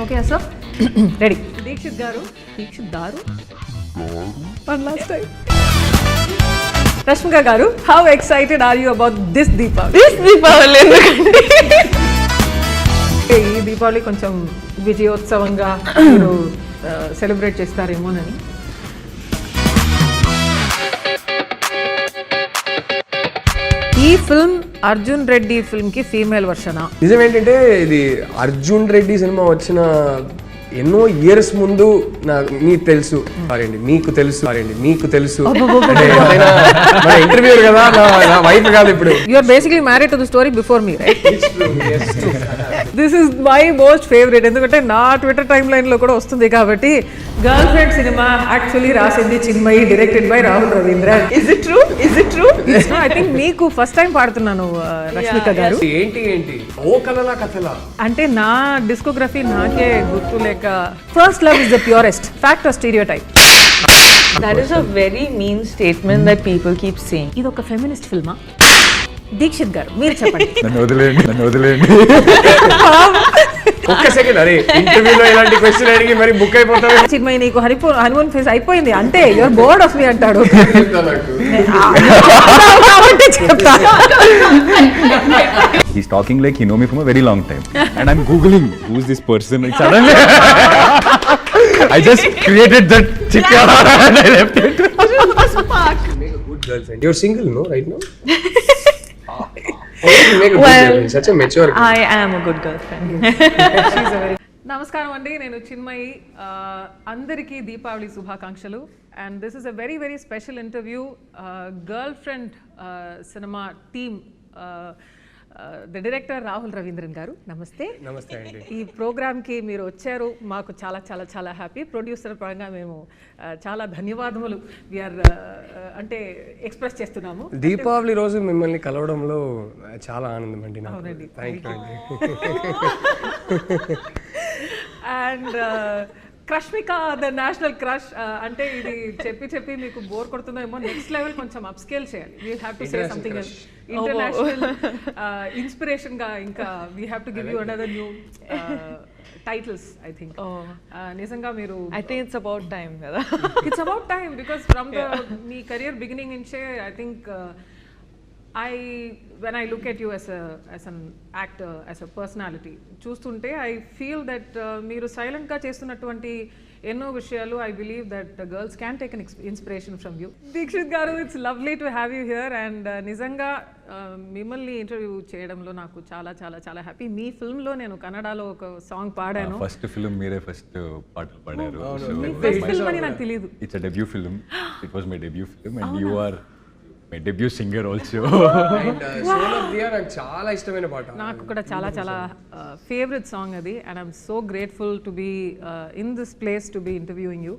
Okay sir ready. Dixit గారు one last time. Rashmika garu, how excited are you about this Deepavali? ఎందుకంటే ఈ దీపావళి కొంచెం విజయోత్సవంగా మీరు సెలబ్రేట్ చేస్తారేమోనని. ఈ ఫిల్మ్ అర్జున్ రెడ్డి ఫిల్మ్ కి ఫీమేల్ వర్షనా? నిజం ఏంటంటే ఇది అర్జున్ రెడ్డి సినిమా వచ్చిన ఎన్నో ఇయర్స్ ముందు మీకు తెలుసు ఇంటర్వ్యూ కదా, నా వైఫ్ కాదు ఇప్పుడు. You are basically married to the story before me, right? This is my most favourite, ఎందుకంటే నా ట్విట్టర్ టైమ్ లైన్ లో కూడా వస్తుంది కాబట్టి. గర్ల్ ఫ్రెండ్ సినిమా యాక్చువల్లీ రాసింది Chinmayi, directed by Rahul Ravindran. Is it true? I think మీకు ఫస్ట్ టైం పాడుతున్నాను రష్మిక గారు. ఏంటి ఓ కలలా కథలా అంటే నా డిస్కోగ్రఫీ నాకే గుర్తు లేక. First love is the purest, fact are stereotype? That is a very mean statement that people keep saying. ఇది ఒక ఫెమినిస్ట్ ఫిల్మా? దీక్షిత్ గారు మీరు చెప్పండి. నన్ను వదిలేయండి. ఒక్క సెకండ్, అరే ఇంటర్వ్యూలో ఇలాంటి క్వశ్చన్ అడిగి మరి బుక్ అయిపోతాను. చిన్మయి నీకు హనుమాన్ ఫేస్ అయిపోయింది అంటే యువర్ బోర్డ్ ఆఫ్ మీ అంటాడు. He's talking like he know me from a very long time, and I'm googling who's this person. Like suddenly, I just created that chick and I left it. Make a good girlfriend. You're single, no, right now? Make a good girlfriend. Such a mature girl. I am a good girlfriend. నమస్కారం అండి, నేను చిన్మయి. అందరికీ దీపావళి శుభాకాంక్షలు. And this is a very very special interview. Girl friend cinema team, the director Rahul Ravindran గారు, నమస్తే. నమస్తే అండి. ఈ ప్రోగ్రామ్కి మీరు వచ్చారు, మాకు చాలా చాలా చాలా హ్యాపీ. ప్రొడ్యూసర్ పరంగా మేము చాలా ధన్యవాదములు వీఆర్ అంటే ఎక్స్ప్రెస్ చేస్తున్నాము. దీపావళి రోజు మిమ్మల్ని కలవడంలో చాలా ఆనందం అండి. అవునండి, థ్యాంక్ యూ అండి. And Rashmika the national crush అంటే ఇది చెప్పి మీకు బోర్ కొడుతుందేమో. నెక్స్ట్ లెవెల్ కొంచెం అప్ స్కేల్ చేయాలి. We have to say something international inspiration గా. ఇంకా we have to give you another new titles. I think నిజంగా మీరు, I think it's about time కదా. It's about time because from the మీ career beginning నుంచే I think when I look at you as an actor, as a personality, చూస్తుంటే I feel that మీరు silent గా చేస్తున్నటువంటి ఎన్నో విషయాలు, I believe that girls can take an inspiration from you. Dixit గారు, it's lovely to have you here. and నిజంగా మిమ్మల్ని interview చేయడంలో నాకు చాలా చాలా చాలా హ్యాపీ. మీ ఫిల్మ్ లో నేను కన్నడలో ఒక సాంగ్ పాడాను. ఫస్ట్ ఫిల్మ్ మీరే ఫస్ట్ పాటలు పాడారు. ఫస్ట్ ఫిల్మ్ అని నాకు తెలియదు. It's a debut film. It was my debut film, and you are my debut singer also. And Soul of Diya నాకు చాలా ఇష్టమైన పాట. నాకు కూడా చాలా చాలా ఫేవరెట్ సాంగ్ అది. And I'm so grateful to be in this place to be interviewing you.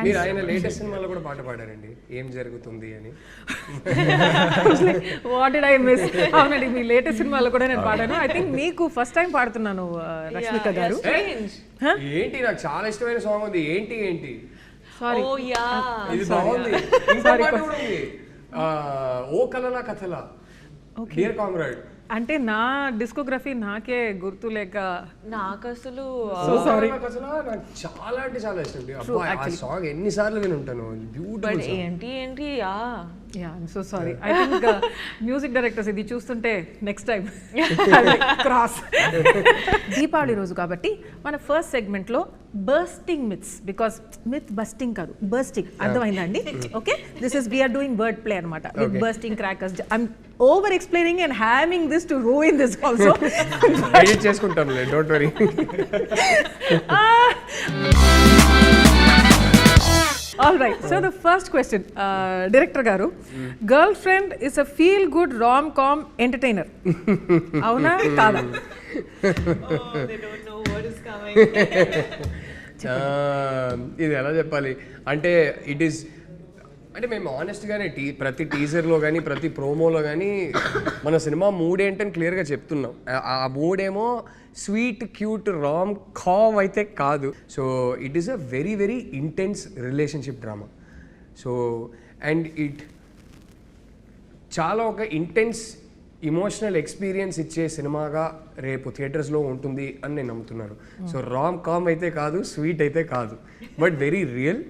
మీరు ఆయన లేటెస్ట్ సినిమాలో కూడా పాట పాడారండి, ఏం జరుగుతుంది అని. What did I miss? అవునండి, మీ లేటెస్ట్ సినిమాలో కూడా నేను పాడాను. ఐ థింక్ మీకు ఫస్ట్ టైం పాడుతున్నాను రష్మిక గారు. ఏంటి, నాకు చాలా ఇష్టమైన సాంగ్ ఉంది. ఏంటి సారీ, Oh yeah. ఇది బాగుంది. ఇంకో పాట కూడా ఉంది, ఓ కలలా కథలా, డియర్ కామ్రేడ్. అంటే నా డిస్కోగ్రఫీ నాకే గుర్తు లేక నాకు అసలు నాకు చాలా అంటే చాలా ఇష్టం. ఆ సాంగ్ ఎన్నిసార్లు విని ఉంటాను. బ్యూటిఫుల్ ఏంటి yeah I'm so sorry. I think music directors ఇది చూస్తుంటే నెక్స్ట్ టైం క్రాస్. దీపావళి రోజు కాబట్టి మన ఫస్ట్ సెగ్మెంట్ లో bursting myths, because myth busting కాదు, బర్స్టింగ్, అర్థమైందా అండి? Okay, this is we're doing word play అనమాట with bursting crackers. I'm over explaining and having this to ruin this also. Edit చేసుకుంటాంలే, don't worry. All right, so the first question, director garu, girlfriend is a feel good rom-com entertainer. Avuna kada? they don't know what is coming. ఇది ఎలా చెప్పాలి అంటే, it is అంటే మేము ఆనెస్ట్గానే ప్రతి టీజర్లో కానీ ప్రతి ప్రోమోలో కానీ మన సినిమా మూడ్ ఏంటని క్లియర్గా చెప్తున్నాం. ఆ మూడేమో స్వీట్ క్యూట్ రామ్ కామ్ అయితే కాదు. So it is a very very intense relationship drama. So and it చాలా ఒక ఇంటెన్స్ ఇమోషనల్ ఎక్స్పీరియన్స్ ఇచ్చే సినిమాగా రేపు థియేటర్స్లో ఉంటుంది అని నేను నమ్ముతున్నాను. సో రామ్ కామ్ అయితే కాదు, స్వీట్ అయితే కాదు, బట్ వెరీ రియల్.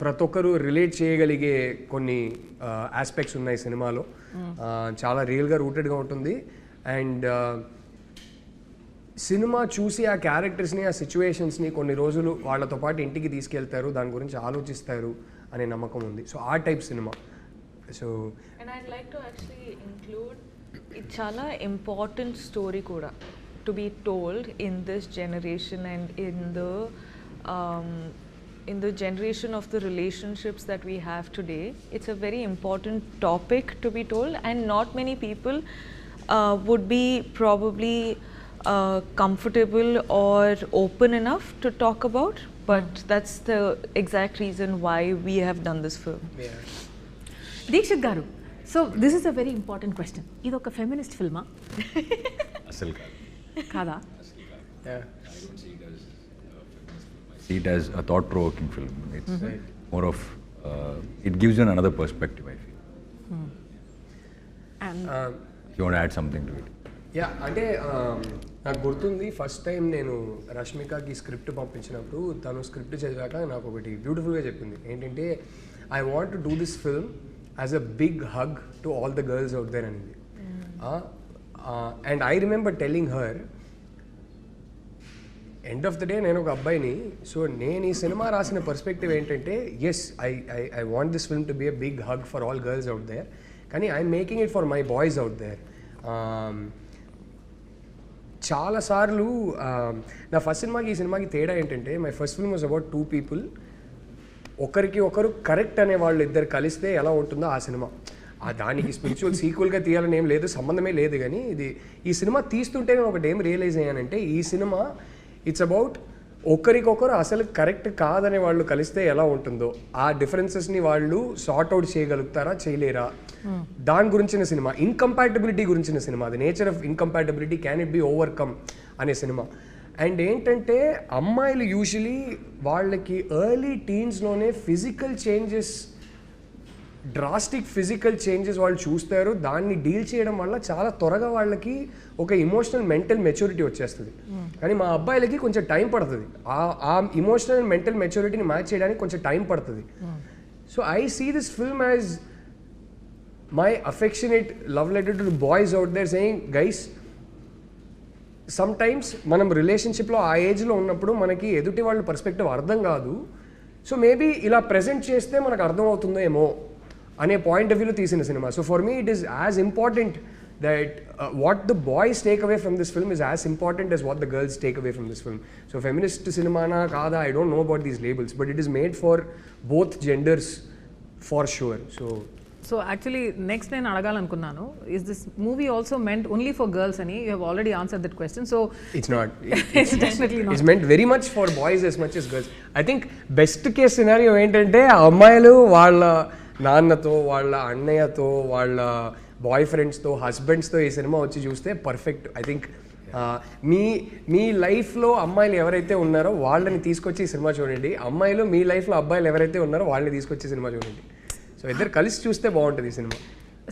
ప్రతి ఒక్కరు రిలేట్ చేయగలిగే కొన్ని ఆస్పెక్ట్స్ ఉన్నాయి సినిమాలో. చాలా రియల్గా రూటెడ్గా ఉంటుంది. అండ్ సినిమా చూసి ఆ క్యారెక్టర్స్ని, ఆ సిచ్యువేషన్స్ని కొన్ని రోజులు వాళ్ళతో పాటు ఇంటికి తీసుకెళ్తారు, దాని గురించి ఆలోచిస్తారు అనే నమ్మకం ఉంది. సో ఆ type cinema. So And I'd like to actually include it's chala important story kuda to be told in this generation and in the generation of the relationships that we have today. It's a very important topic to be told, and not many people would be probably comfortable or open enough to talk about, but that's the exact reason why we have done this film. Dikshit garu, so this is a very important question. ఇది ఒక feminist ఫిల్మా? అసలు కాదా? See it as a thought-provoking film. It's more of it gives you another perspective, I feel. And If you want to add something to it. Yeah, అంటే నాకు గుర్తుంది first time నేను రష్మికకి script పంపించినప్పుడు తను స్క్రిప్ట్ చదివాక నాకు ఒకటి బ్యూటిఫుల్గా చెప్పింది. ఏంటంటే, I want to do this film as a big hug to all the girls out there అనేది. And I remember telling her, end of the day నేను ఒక అబ్బాయిని, సో నేను ఈ సినిమా రాసిన పర్స్పెక్టివ్ ఏంటంటే, yes I want this film to be a big hug for all girls out there, కానీ I'm making it for my boys out there. చాలాసార్లు నా ఫస్ట్ సినిమాకి ఈ సినిమాకి తేడా ఏంటంటే, my first film was about 2 people. ఒకరికి ఒకరు కరెక్ట్ అనే వాళ్ళు ఇద్దరు కలిస్తే ఎలా ఉంటుందో ఆ సినిమా. దానికి స్పిరిచువల్ సీక్వెల్గా తీయాలని ఏం లేదు, సంబంధమే లేదు. కానీ ఈ సినిమా తీస్తుంటే నేను ఒకటి ఏం రియలైజ్ అయ్యానంటే, ఈ సినిమా ఇట్స్ అబౌట్ ఒకరికొకరు అసలు కరెక్ట్ కాదనే వాళ్ళు కలిస్తే ఎలా ఉంటుందో, ఆ డిఫరెన్సెస్ని వాళ్ళు సార్ట్ అవుట్ చేయగలుగుతారా, చేయలేరా, దాని గురించిన సినిమా. ఇన్కంపాటబిలిటీ గురించిన సినిమా. The nature of incompatibility, can it be overcome అనే సినిమా. అండ్ ఏంటంటే, అమ్మాయిలు యూజువలీ వాళ్ళకి ఎర్లీ టీన్స్లోనే physical changes, drastic physical changes వాళ్ళు చూస్తారు. దాన్ని డీల్ చేయడం వల్ల చాలా త్వరగా వాళ్ళకి ఒక ఇమోషనల్ మెంటల్ మెచ్యూరిటీ వచ్చేస్తుంది. కానీ మా అబ్బాయిలకి కొంచెం టైం పడుతుంది. ఆ ఇమోషనల్ మెంటల్ మెచ్యూరిటీని మ్యాచ్ చేయడానికి కొంచెం టైం పడుతుంది. So I see this film as my affectionate love letter to boys out there saying, guys, sometimes మనం రిలేషన్షిప్లో ఆ ఏజ్లో ఉన్నప్పుడు మనకి ఎదుటి వాళ్ళ పర్స్పెక్టివ్ అర్థం కాదు. సో మేబీ ఇలా ప్రెజెంట్ చేస్తే మనకు అర్థం అవుతుందో ఏమో అనే పాయింట్ ఆఫ్ వ్యూలో తీసిన సినిమా. So for me it is as important that what the boys take away from this film is as important as what the girls take away from this film. So feminist సినిమానా కాదా, I don't know about these labels, but it is made for both genders for sure. So actually next నేను అడగాలనుకున్నాను, is this movie also meant only for girls అని? You have already answered that question. So it's not. It's definitely not. It's meant very much for boys as much as girls. I think best case scenario ఏంటంటే, ఆ అమ్మాయిలు వాళ్ళ నాన్నతో, వాళ్ళ అన్నయ్యతో, వాళ్ళ bye ఫ్రెండ్స్తో, హస్బెండ్స్తో ఈ సినిమా వచ్చి చూస్తే పర్ఫెక్ట్. ఐ థింక్ మీ లైఫ్లో అమ్మాయిలు ఎవరైతే ఉన్నారో వాళ్ళని తీసుకొచ్చి ఈ సినిమా చూడండి, అమ్మాయిలు మీ లైఫ్లో అబ్బాయిలు ఎవరైతే ఉన్నారో వాళ్ళని తీసుకొచ్చి సినిమా చూడండి. సో ఇద్దరు కలిసి చూస్తే బాగుంటుంది ఈ cinema.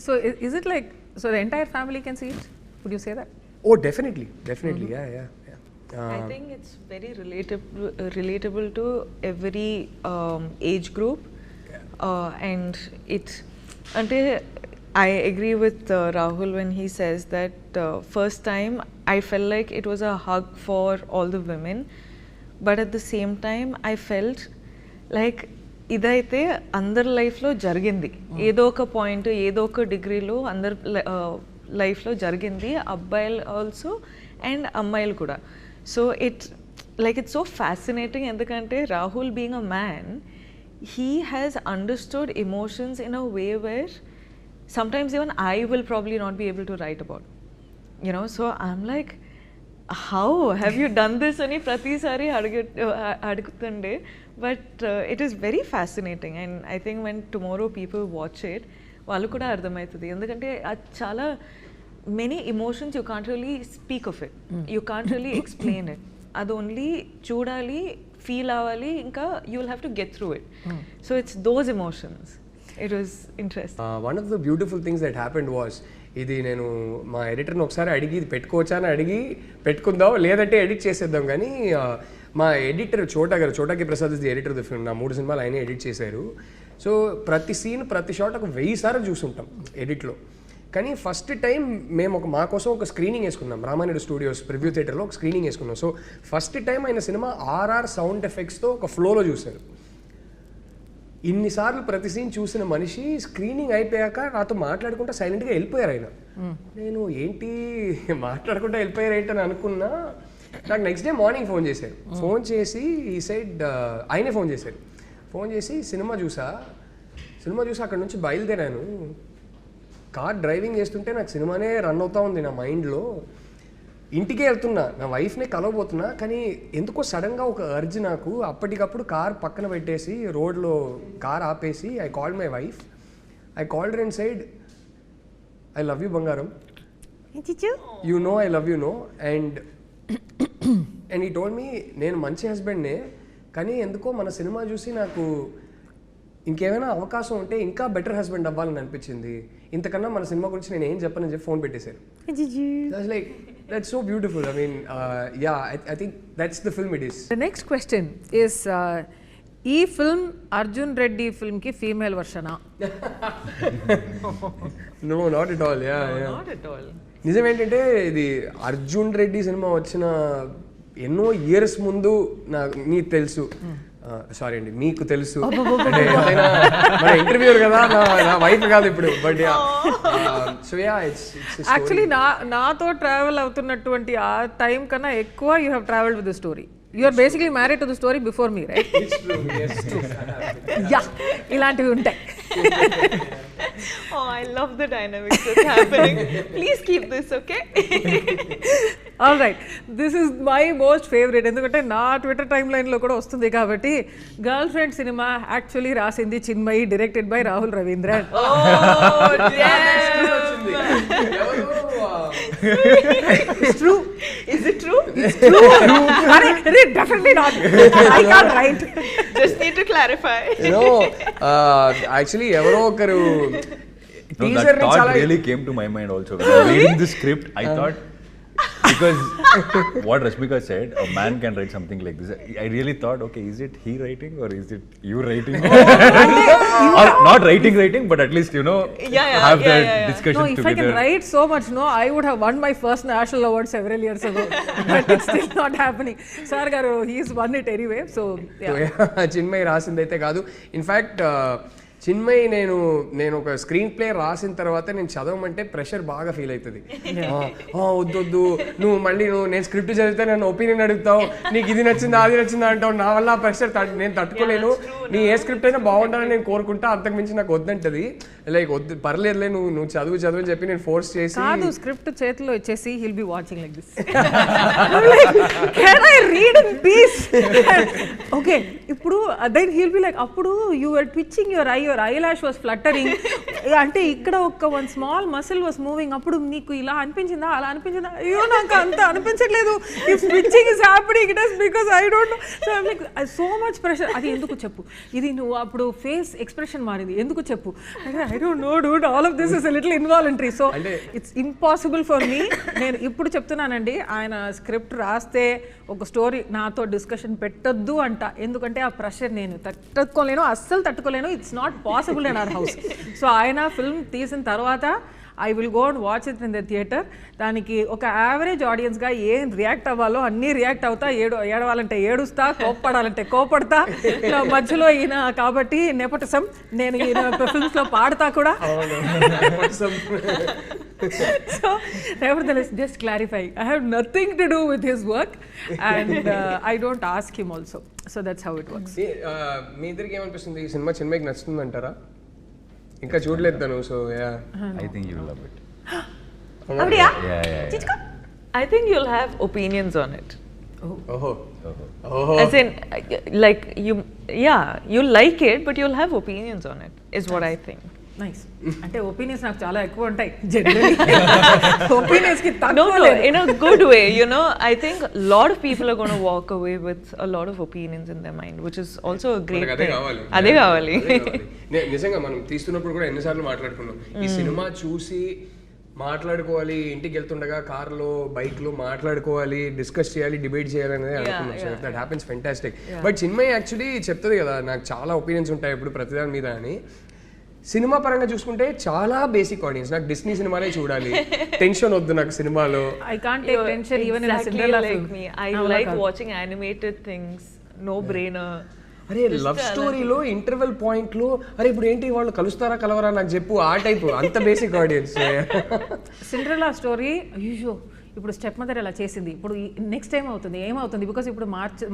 So is it like, so the entire family can see it? Would you say that? Oh definitely, yeah. I think it's very relatable to every age group. And I agree with Rahul when he says that first time I felt like it was a hug for all the women, but at the same time I felt like ఇదైతే అందరి లైఫ్లో జరిగింది, ఏదో ఒక point, ఏదో ఒక డిగ్రీలో అందరి లైఫ్లో జరిగింది, అబ్బాయిలు ఆల్సో అండ్ అమ్మాయిలు కూడా. సో ఇట్స్ సో ఫ్యాసినేటింగ్, ఎందుకంటే Rahul being a man, he has understood emotions in a way where sometimes even I will probably not be able to write about, you know. So I'm like, how have you done this? Ani prati sari adugutunde, but it is very fascinating, and I think when tomorrow people watch it, vallu kuda ardhamaitadi, endukante chala many emotions you can't really speak of it, you can't really explain it, adu only chudali, feel avali, inka you will have to get through it. So it's those emotions. It was interesting. One of the beautiful things that happened was, ఇది నేను మా ఎడిటర్ని ఒకసారి అడిగి ఇది పెట్టుకోవచ్చా అని అడిగి పెట్టుకుందాం, లేదంటే ఎడిట్ చేసేద్దాం. కానీ మా editor Chota K Prasad is the editor of the film. నా 3 సినిమాలు ఆయనే ఎడిట్ చేశారు. సో ప్రతి సీన్ ప్రతి షాట్ ఒక 1000 సార్లు చూసుంటాం ఎడిట్లో. కానీ ఫస్ట్ టైం మేము మా కోసం ఒక స్క్రీనింగ్ వేసుకున్నాం రామానాయుడు స్టూడియోస్ ప్రివ్యూ థియేటర్లో ఒక స్క్రీనింగ్ వేసుకున్నాం. సో ఫస్ట్ టైం ఆయన సినిమా ఆర్ఆర్ సౌండ్ ఎఫెక్ట్స్తో ఒక ఫ్లోలో చూశారు. ఇన్నిసార్లు ప్రతి సీన్ చూసిన మనిషి స్క్రీనింగ్ అయిపోయాక నాతో మాట్లాడుకుంటా సైలెంట్గా వెళ్ళిపోయారు ఆయన. నేను ఏంటి మాట్లాడుకుంటా వెళ్ళిపోయారు ఏంటని అనుకున్నా. నాకు నెక్స్ట్ డే మార్నింగ్ ఫోన్ చేశారు. ఫోన్ చేసి ఈ సైడ్ ఆయనే ఫోన్ చేసి సినిమా చూసా అక్కడ నుంచి బయలుదేరాను. కార్ డ్రైవింగ్ చేస్తుంటే నాకు సినిమానే రన్ అవుతా ఉంది నా మైండ్లో. ఇంటికే వెళ్తున్నా, నా వైఫ్నే కలవబోతున్నా, కానీ ఎందుకో సడన్గా ఒక అర్జ్ నాకు. అప్పటికప్పుడు కార్ పక్కన పెట్టేసి రోడ్లో కార్ ఆపేసి I called my wife. I called and said, I love you బంగారం, you know I love you know. And he told me నేను మంచి హస్బెండ్నే, కానీ ఎందుకో మన సినిమా చూసి నాకు ఇంకేమైనా అవకాశం ఉంటే ఇంకా బెటర్ హస్బెండ్ అవ్వాలని అనిపించింది. ఇంతకన్నా మన సినిమా గురించి నేను ఏం చెప్పనని చెప్పి ఫోన్ పెట్టేశారు. Like that's so beautiful. I mean, I think that's the film it is. The next question is, ee film Arjun Reddy film ki female version ah? No, not at all. Yeah. Not at all. నిజం ఏంటంటే ఇది Arjun Reddy cinema వచ్చిన ఎన్నో years ముందు నీకు తెలుసు, sorry అండి మీకు తెలుసు, అంటే మన ఇంటర్వ్యూర్ కదా, నా వైఫ్ కాదు ఇప్పుడు. బట్ సో ఇట్స్ యాక్చువల్లీ నాతో ట్రావెల్ అవుతున్నటువంటి ఆ టైం కన్నా ఎక్కువ you have travelled with the story. You are basically married to the story before me, right? It's true. Yes, true. Yeah, ఇలాంటివి ఉంటాయి. Oh, I love the dynamics that's happening. Please keep this, okay? All right. This is my most favorite. ఎందుకంటే నా Twitter time లైన్లో కూడా వస్తుంది కాబట్టి. Girl friend cinema actually రాసింది Chinmayi, directed by Rahul Ravindran. Oh, yes. It's true. Is it true? It's true. Definitely not. I can't write. Just need to clarify. Actually ఎవరో ఒకరు No, that thought really came to my mind also. When I was reading the script, I thought, because what Rashmika said, a man can write something like this. I really thought, okay, is it he writing or is it you writing? Or not writing, but at least, have that discussion together. No, if together. I can write so much, I would have won my first national award several years ago. But it's still not happening. Sir garu, he's won it anyway. So, yeah. Chinmayi రాసిందైతే కాదు. In fact Chinmayi నేను ఒక screen play రాసిన తర్వాత నేను చదవమంటే pressure బాగా feel అవుతుంది. వద్దు నువ్వు నేను స్క్రిప్ట్ చదివితే నన్ను ఒపీనియన్ అడుగుతావు, నీకు ఇది నచ్చిందా అది నచ్చిందా అంటావు. నా వల్ల ఆ ప్రెషర్ నేను తట్టుకోలేను. నీ ఏ స్క్రిప్ట్ అయినా బాగుండాలని నేను కోరుకుంటా, అంతకుమించి నాకు వద్దంటది. లైక్ వద్దు పర్లేదులే నువ్వు చదువు అని చెప్పి నేను ఫోర్స్ చేసి, కాదు స్క్రిప్ట్ చేతిలో ఇచ్చేసి he'll be watching like this. Can I read in peace? Okay, ఇప్పుడు then he'll be like, అప్పుడు you were twitching your eyelash was fluttering, అంటే ఇక్కడ ఒక one small muscle was moving, అప్పుడు నీకు ఇలా అనిపించిందా అలా అనిపించిందా? అయ్యో నాకు అంత అనిపించట్లేదు. If twitching is happening, it is because I don't know. So I'm like, so much pressure. అది ఎందుకు చెప్పు, ఇది నువ్వు అప్పుడు ఫేస్ ఎక్స్ప్రెషన్ మారింది ఎందుకు చెప్పు. I don't know dude, all of this is a little involuntary, so it's impossible for me. నేను ఇప్పుడు చెప్తున్నానండి, ఆయన స్క్రిప్ట్ రాస్తే ఒక స్టోరీ నాతో డిస్కషన్ పెట్టొద్దు అంట. ఎందుకంటే ఆ ప్రెషర్ నేను తట్టుకోలేను, అస్సలు తట్టుకోలేను. It's not possible in our house. So ఆయన ఫిల్మ్ తీసిన తర్వాత I will go and watch it in the theatre. దానికి ఒక యావరేజ్ ఆడియన్స్గా ఏం రియాక్ట్ అవ్వాలో అన్నీ రియాక్ట్ అవుతా, ఏడవాలంటే ఏడుస్తా, కోప్పడాలంటే కోపడతా. మధ్యలో ఈయన కాబట్టి నెపోటిజం, నేను ఈయన ఫిల్మ్స్లో పాడతా కూడా. So nevertheless, just clarifying, I have nothing to do with his work and I don't ask him also. So that's how it works. మీ ఇద్దరికి ఏమనిపిస్తుంది ఈ సినిమా? చిన్మయికి నచ్చుతుంది అంటారా? ఇంకా చూడలేదు తను. So I think you will love it. Abdiya? Yeah. I think you'll have opinions on it. ఓహో As in, like you'll like it, but you'll have opinions on it, is what I think. Nice. అంటే opinions నాకు చాలా ఎక్కువ ఉంటాయి generally. Opinions కి No, in a good way, I think a lot of people are going to walk away with a lot of opinions in their mind, which is also a great thing. అదే కావాలి. నిజంగా మనం తీస్తున్నప్పుడు కూడా ఎన్నిసార్లు మాట్లాడుకున్నాం, ఈ cinema చూసి మాట్లాడుకోవాలి, ఇంటికి వెళ్తుండగా కార్లో బైక్లో మాట్లాడుకోవాలి, డిస్కస్ చేయాలి, డిబేట్ చేయాలి అనేది అనుకున్నాం. So that happens fantastic. But Chinmayi actually చెప్తుంది కదా, నాకు చాలా ఒపీనియన్స్ ఉంటాయి ఇప్పుడు ప్రతిదాని మీద అని. సినిమా పరంగా చూసుకుంటే చాలా బేసిక్ ఆడియన్స్. నాకు డిస్నీ సినిమాలే చూడాలి, టెన్షన్ వద్దు నాకు సినిమాలో. I can't take tension even in a Cinderella like film. me. I like watching animated things. No brainer. అరే లవ్ స్టోరీలో ఇంటర్వెల్ పాయింట్ లో అరే ఇప్పుడు ఏంటి వాళ్ళు కలుస్తారా కలవరా నాకు చెప్పు, ఆ టైప్ అంత బేసిక్ ఆడియన్స్. సిండ్రెల్లా స్టోరీ అయ్యో ఇప్పుడు స్టెప్ మదర్ ఇలా చేసింది, ఇప్పుడు నెక్స్ట్ టైం అవుతుంది ఏమవుతుంది, బికాస్ ఇప్పుడు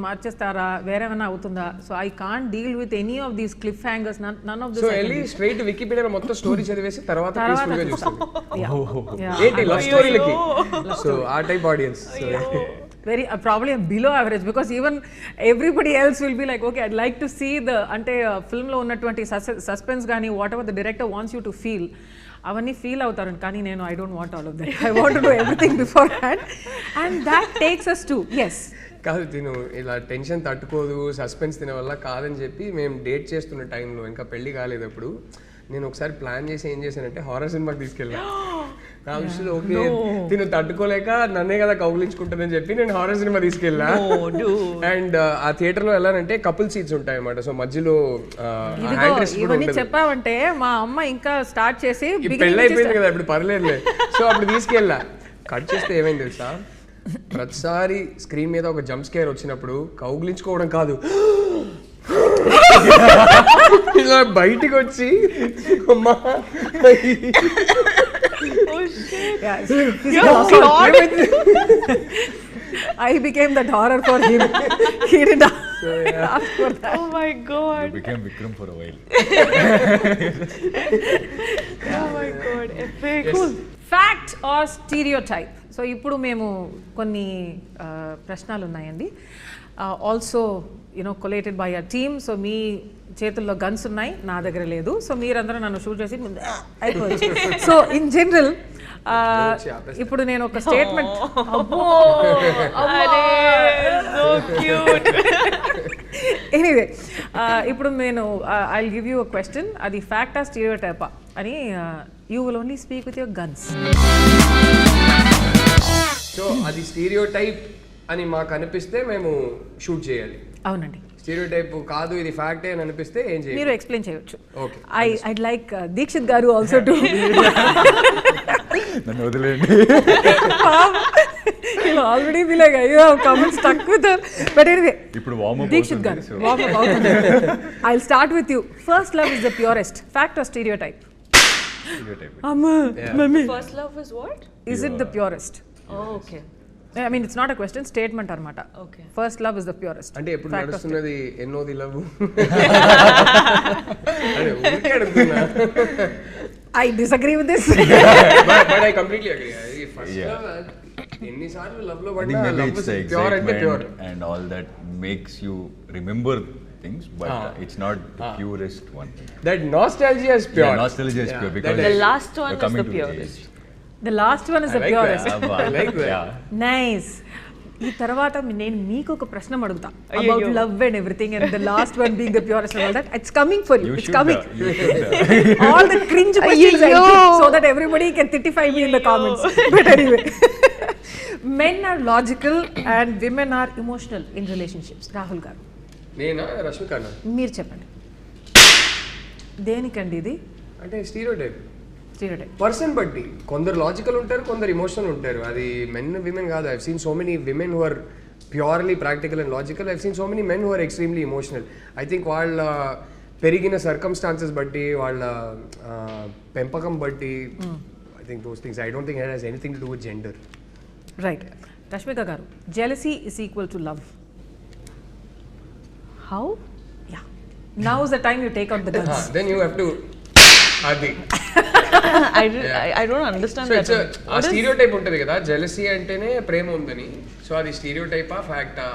మార్చేస్తారా వేరేమైనా అవుతుందా. So I can't deal with any of these cliffhangers, none of this. So వెళ్ళి స్ట్రైట్ వికీపీడియాలో మొత్తం స్టోరీ చదివేసి తర్వాత పీస్ఫుల్ గా చూస్తాం ఏంటి లవ్ స్టోరీలకి. సో ఆ type audience very probably below average, because even everybody else will be like okay I'd like to see the ante film lo unnatuvanti suspense gaani whatever the director wants you to feel avanni feel avutaru, kaani nenu I don't want all of that. I want to do everything beforehand and that takes us to yes కాదు తిను ఇలా tension తట్టుకోదు suspense తిన వల్ల కాదని చెప్పి మేము date చేస్తున్న టైంలో ఇంకా పెళ్లి కాలేదు అప్పుడు నేను ఒకసారి ప్లాన్ చేసి ఏం చేశానంటే హారర్ సినిమాకి తీసుకెళ్ళా. నా విషయంలో ఓకే తిను తట్టుకోలేక నన్నే కదా కౌగిలించుకుంటుందని చెప్పి నేను హారర్ సినిమా తీసుకెళ్ళా. అండ్ ఆ థియేటర్ లో వెళ్ళానంటే కపుల్ సీట్స్ ఉంటాయి అన్నమాట. సో మధ్యలో ఇవన్నీ చెప్పావంటే మా అమ్మ ఇంకా స్టార్ట్ చేసి పెళ్ళి అయిపోయింది కదా ఇప్పుడు పర్లేదులే. సో అప్పుడు తీసుకెళ్ళా. కట్ చేస్తే ఏమైంది తెలుసా, ప్రతిసారి స్క్రీన్ మీద ఒక జంప్ స్కేర్ వచ్చినప్పుడు కౌగిలించుకోవడం కాదు, ఇలా బయటికి వచ్చి అమ్మా I became that horror for him. He did ask for that. Oh my god. You became Vikram for a while. Oh my god. Epic. Cool. Fact or stereotype? So ఇప్పుడు మేము కొన్ని ప్రశ్నలు ఉన్నాయండి. Also collated by a team. So మీ చేతుల్లో guns ఉన్నాయి, నా దగ్గర లేదు. సో మీరందరూ నన్ను షూట్ చేసి అయిపోవచ్చు. సో ఇన్ జనరల్ ఇప్పుడు నేను ఒక స్టేట్మెంట్ ఎనీవే ఇప్పుడు నేను I will give you a question, అది ఫ్యాక్ట్ ఆ స్టీరియోటైపా అని. You will only speak with your guns. So అది స్టీరియోటైప్ అని మాకు అనిపిస్తే మేము షూట్ చేయాలి. అవునండి. స్టీరియోటైప్ కాదు ఇది ఫ్యాక్టే అని అనిపిస్తే ఏం చేయాలి? మీరు ఎక్స్ప్లెయిన్ చేయొచ్చు. ఓకే. ఐడ్ లైక్ దీక్షిత్ గారు ఆల్సో టు నన్ను వదిలేండి. ఆల్రెడీ be like అయ్యో comment stuck with her. But anyway ఇప్పుడు వార్మ్ అప్ దీక్షిత్ గారు వార్మ్ అప్ అవుతుంది. I will start with you. First love is the purest. Fact are stereotype? అమ్మా mummy, First love is what? is it the purest? Oh, okay. I mean it's not a question, statement అన్నమాట. Okay. First love is the purest. అంటే ఎప్పుడు నడుస్తున్నది ఎన్నోది love అంటే ఊరికే అడుగుతున్నా. I disagree with this. But I completely agree. First love ఎన్నిసార్లు love లో పడినా లవ్ ఇస్ ప్యూర్ అంటే pure and all that makes you remember things, but it's not the purest one. That nostalgia is pure. Yeah, nostalgia is pure because The last one you're is the coming to purest. age. The last one is the purest. I like that. Yeah. Nice. ఈ తర్వాత నేను మీకు ఒక ప్రశ్న అడుగుతా about love and everything, and the last one being the purest and all that. It's coming for you. It's coming. All the cringe questions I keep so that everybody can titify me in the comments. But anyway, men are logical and women are emotional in relationships. Rahul గారు, నేనా రష్మిక అన్న? మీరు చెప్పండి దేనికండి ఇది? అంటే stereotype stereotype person బట్టి కొందరు లాజికల్ ఉంటారు, కొందరు ఎమోషనల్ ఉంటారు. అది మెన్ విమెన్ కాదు. I seen so many women who are purely practical and logical. I seen so many men who are extremely emotional. I think వాళ్ళ పెరిగిన సర్కమ్స్టాన్సెస్ బట్టి, వాళ్ళ పెంపకం బట్టి, I think those things. I don't think it has anything to do with gender. Right. Rashmika గారు, jealousy is equal to love. How? Yeah. Now is the time you take out the guns. Then you have to అది I don't understand so that. It's ఆ stereotype ఉంటుంది కదా, jealousy అంటేనే ప్రేమ ఉందని. So అది స్టీరియోటైపా ఫ్యాక్టా?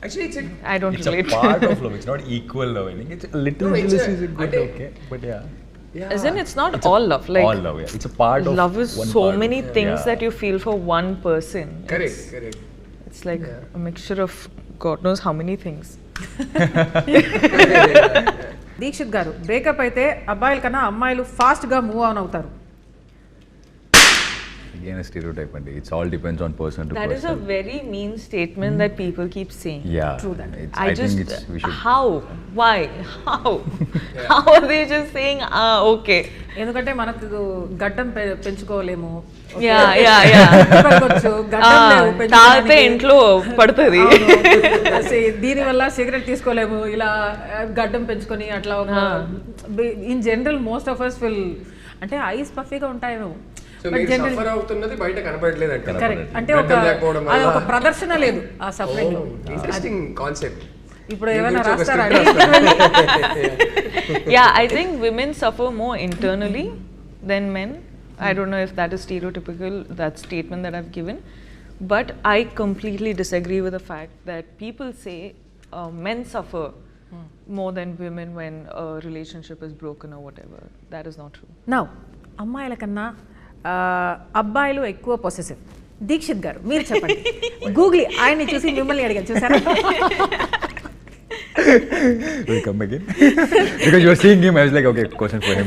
Actually I don't It's relate. a part of love. It's not equal love. I think it's a little jealousy is good, okay, but yeah. Isn't it's not all love? Like All love, yeah. It's a part of love is one so part many of, things yeah. that you feel for one person. correct. It's like a mixture of God knows how many things. Dixit గారు, breakup అయితే అబ్బాయిల కన్నా అమ్మాయిలు ఫాస్ట్గా move on అవుతారు. Again, a stereotype, and it all depends on person to That person. is a very mean statement that people keep saying. Yeah. True that. I think we should. How? Why? How? How are they just saying, okay? ఎందుకంటే మనకు గడ్డం పెంచుకోలేము. Yeah. తాగితే ఇంట్లో పడుతుంది. దీనివల్ల cigarette తీసుకోలేము, ఇలా గడ్డం పెంచుకొని అట్లా in general most of us will అంటే ఐస్ పఫీగా ఉంటాయేమో. కరెక్ట్, అంటే ఒక ప్రదర్శన లేదు ఆ సఫరింగ్ లో. Interesting concept. ఇప్పుడు ఏమైనా రాస్తారా? Yeah, I think women suffer more internally than men. I don't know if that is stereotypical, that statement that I've given, but I completely disagree with the fact that people say men suffer more than women when a relationship is broken or whatever. That is not true. Now, అమ్మాయిల కన్నా అబ్బాయిలు ఎక్కువ possessive. Dixit గారు మీరు చెప్పండి. Google ఆయన్ని చూసి మిమ్మల్ని అడిగాను, చూసారా? Will come again? Because you were seeing him, I was like, okay, question for him.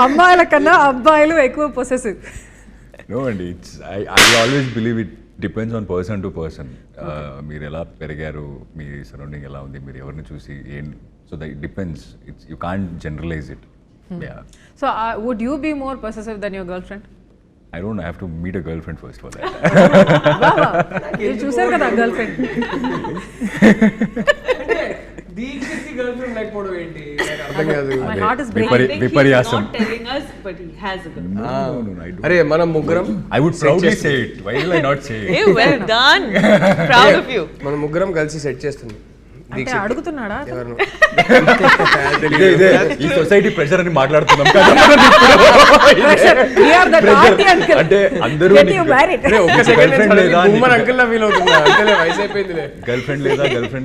అమ్మాయిల కన్నా అబ్బాయిలు ఎక్కువ possessive. No, and I always believe it depends on person to person. మీరు ఎలా పెరిగారు, మీ సరౌండింగ్ ఎలా ఉంది, మీరు ఎవరిని చూసి so that it depends. You can't generalize it. Yeah. So would you be more possessive than your girlfriend? I don't know, I have to meet a girlfriend first for that. మీరు చూసారు కదా girl friend. Dixit girlfriend లేకపోవడం ఏంటి అర్థం కాదు. My heart is breaking. విపర్యాసం. Not telling us, but he has a girlfriend. No, I don't. అరే మనం ముగ్గురం, I would proudly say it. Why will I not say it? Hey, well done. Proud of you. మనం ముగ్గురం కలిసి set చేస్తున్నాం. అంటే అడుగుతున్నాడా? ఎవరు ఇదే ఈ సొసైటీ ప్రెషర్ అని మాట్లాడుతున్నాం కదా. We are the naughty uncle. అంటే అందరూ Get you married. గర్ల్ఫ్రెండ్ లేదా అంకుల్ లా ఫీల్ అవుతున్నా. అంతేలే, వయసు అయిపోయిందిలే. గర్ల్ఫ్రెండ్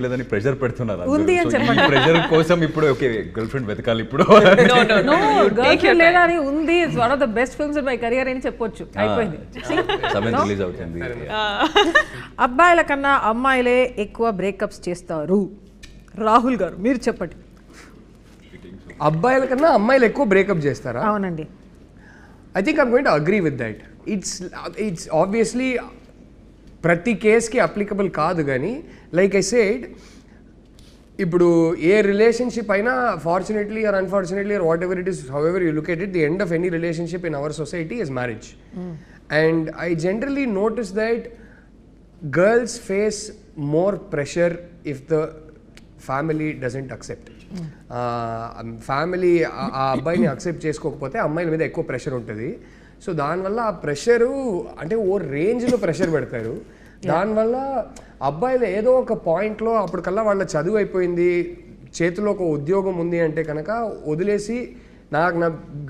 లేదా అని ప్రెషర్ పెడుతున్నారు. ఉంది అని చెప్పండి. ప్రెషర్ కోసం ఇప్పుడు ఓకే గర్ల్ఫ్రెండ్ వెతకాలి ఇప్పుడు. No. గర్ల్ఫ్రెండ్ లేదా అని ఉంది. It's one of the best films in my career అని చెప్పొచ్చు. అయిపోయింది. సెవెంత్ రిలీజ్ అవుతుంది. అబ్బాయిల కన్నా అమ్మాయిలే ఎక్కువ బ్రేకప్స్ చేస్తారు. రాహుల్ గారు మీరు చెప్పండి. అబ్బాయిల కన్నా అమ్మాయిలు ఎక్కువ బ్రేకప్ చేస్తారా? అవునండి. I think I'm going to agree with that. It's obviously ప్రతి కేస్కి అప్లికబుల్ కాదు, కానీ లైక్ ఐ సెడ్, ఇప్పుడు ఏ రిలేషన్షిప్ అయినా fortunately are unfortunately are what ever it is, how ever you look at it, the end of any relationship in our society is marriage. And I generally notice that girls face more pressure if the family doesn't accept. Family ఆ అబ్బాయిని accept చేసుకోకపోతే అమ్మాయిల మీద ఎక్కువ pressure ఉంటుంది. So దానివల్ల ఆ pressure అంటే ఓ రేంజ్లో ప్రెషర్ పెడతారు. దానివల్ల అబ్బాయిలు ఏదో ఒక పాయింట్లో అప్పటికల్లా వాళ్ళ చదువు అయిపోయింది, చేతిలో ఒక ఉద్యోగం ఉంది అంటే కనుక వదిలేసి నా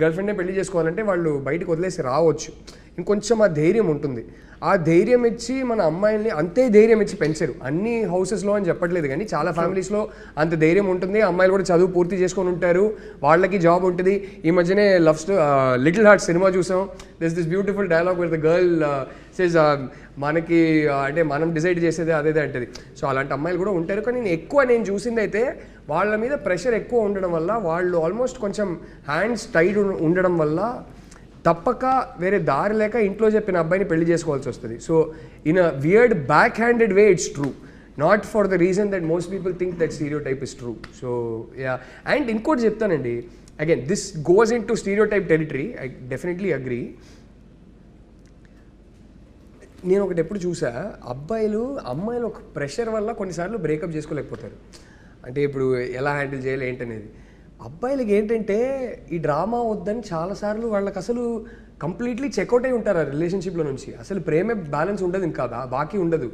గర్ల్ఫ్రెండ్నే పెళ్లి చేసుకోవాలంటే వాళ్ళు బయటకు వదిలేసి రావచ్చు. ఇంకొంచెం ఆ ధైర్యం ఉంటుంది. ఆ ధైర్యం ఇచ్చి మన అమ్మాయిల్ని అంతే ధైర్యం ఇచ్చి పెంచరు. అన్ని హౌసెస్లో అని చెప్పట్లేదు, కానీ చాలా ఫ్యామిలీస్లో అంత ధైర్యం ఉంటుంది. అమ్మాయిలు కూడా చదువు పూర్తి చేసుకొని ఉంటారు, వాళ్ళకి జాబ్ ఉంటుంది. ఈ మధ్యనే లిటిల్ హార్ట్ సినిమా చూసాం. This beautiful dialogue with the girl says మనకి అంటే మనం డిసైడ్ చేసేది అదేదే అంటది. సో అలాంటి అమ్మాయిలు కూడా ఉంటారు. కానీ నేను చూసింది అయితే వాళ్ళ మీద ప్రెషర్ ఎక్కువ ఉండడం వల్ల, వాళ్ళు ఆల్మోస్ట్ కొంచెం హ్యాండ్స్ టైడ్ ఉండడం వల్ల తప్పక వేరే దారి లేక ఇంట్లో చెప్పిన అబ్బాయిని పెళ్లి చేసుకోవాల్సి వస్తుంది. So in a weird back handed way it's true, not for the reason that most people think that stereotype is true. So yeah, and ఇంకోటి చెప్తానండి, again this goes in to stereotype territory. I definitely agree. నేను ఒకటి ఎప్పుడు చూసా, అమ్మాయిలు ఒక pressure వల్ల కొన్నిసార్లు బ్రేకప్ చేసుకోలేకపోతారు. అంటే ఇప్పుడు ఎలా హ్యాండిల్ చేయాలి ఏంటనేది. అబ్బాయిలకి ఏంటంటే ఈ డ్రామా వద్దని చాలాసార్లు వాళ్ళకి అసలు కంప్లీట్లీ చెక్అవుట్ అయి ఉంటారు ఆ రిలేషన్షిప్లో నుంచి. అసలు ప్రేమే బ్యాలెన్స్ ఉండదు, ఇంకా బాకీ ఉండదు,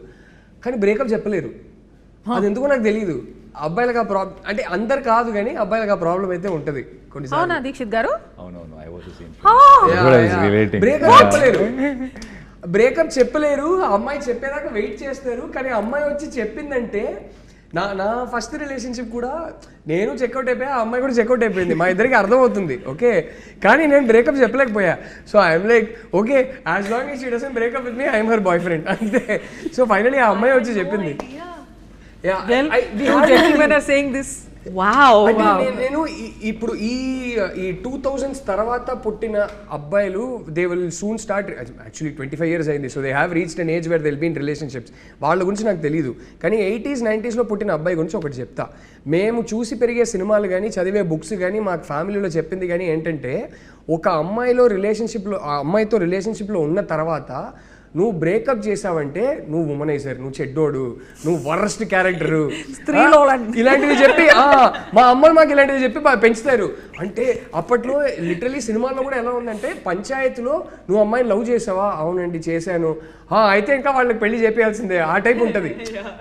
కానీ బ్రేకప్ చెప్పలేరు. అది ఎందుకో నాకు తెలియదు. అబ్బాయిలకు ఆ ప్రాబ్లం అంటే అందరు కాదు, కానీ అబ్బాయిలకు ఆ ప్రాబ్లం అయితే ఉంటుంది కొన్నిసార్లు. దీక్షిత్ గారు బ్రేకప్ చెప్పలేరు. అమ్మాయి చెప్పేదాకా వెయిట్ చేస్తారు, కానీ అమ్మాయి వచ్చి చెప్పిందంటే నా ఫస్ట్ రిలేషన్షిప్ కూడా నేను చెక్అవుట్ అయిపోయా, ఆ అమ్మాయి కూడా చెక్అవుట్ అయిపోయింది. మా ఇద్దరికి అర్థమవుతుంది, ఓకే, కానీ నేను బ్రేకప్ చెప్పలేకపోయా. So I'm like okay, as long as she doesn't break up with me I'm her boy friend అంతే. సో ఫైనలీ ఆ అమ్మాయి వచ్చి చెప్పింది. Wow. అంటే నేను ఇప్పుడు ఈ 2000s తర్వాత పుట్టిన అబ్బాయిలు they will soon start, actually 25 years అయింది, so they have reached an age where they will be in relationships. వాళ్ళ గురించి నాకు తెలియదు, కానీ 80s 90sలో పుట్టిన అబ్బాయి గురించి ఒకటి చెప్తా. మేము చూసి పెరిగే సినిమాలు కానీ చదివే బుక్స్ కానీ మాకు ఫ్యామిలీలో చెప్పింది కానీ ఏంటంటే, ఒక అమ్మాయితో రిలేషన్షిప్లో ఉన్న తర్వాత నువ్వు బ్రేకప్ చేసావంటే నువ్వు ఉమనైజర్, నువ్వు చెడ్డోడు, నువ్వు వరస్ట్ క్యారెక్టరు, ఇలాంటివి చెప్పి మా అమ్మలు మాకు ఇలాంటివి చెప్పి పెంచుతారు. అంటే అప్పట్లో లిటరలీ సినిమాల్లో కూడా ఎలా ఉందంటే, పంచాయతీలో నువ్వు అమ్మాయిని లవ్ చేసావా, అవునండి చేశాను, అయితే ఇంకా వాళ్ళకి పెళ్లి చేయాల్సిందే, ఆ టైప్ ఉంటుంది.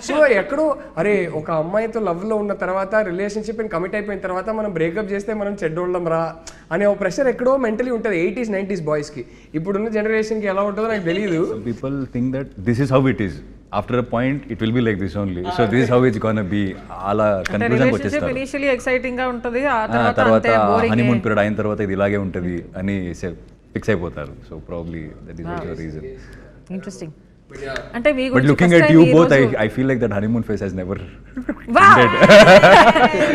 సో ఎక్కడో అరే ఒక అమ్మాయితో లవ్లో ఉన్న తర్వాత రిలేషన్షిప్ కమిట్ అయిపోయిన తర్వాత మనం బ్రేకప్ చేస్తే మనం చెడ్డోళ్ళం రా అనే ఒక ప్రెషర్ ఎక్కడో మెంటలీ ఉంటుంది 80s 90s బాయ్స్కి. ఇప్పుడున్న జనరేషన్కి ఎలా ఉంటుందో నాకు తెలియదు. People think that this is how it is. After a point, it will be like this only. So this is how it's gonna be. అలా కన్క్లూజన్కి వచ్చేస్తారు. ఇనిషియల్లీ ఎక్సైటింగ్ గా ఉంటుంది, ఆ తర్వాత హనీమూన్ పీరియడ్ అయిన తర్వాత ఇది ఇలాగే ఉంటుంది అని ఫిక్స్ అయిపోతారు. So probably that is also reason. Interesting. అంటే మీ But looking at you both, I feel like that honeymoon phase has never ended.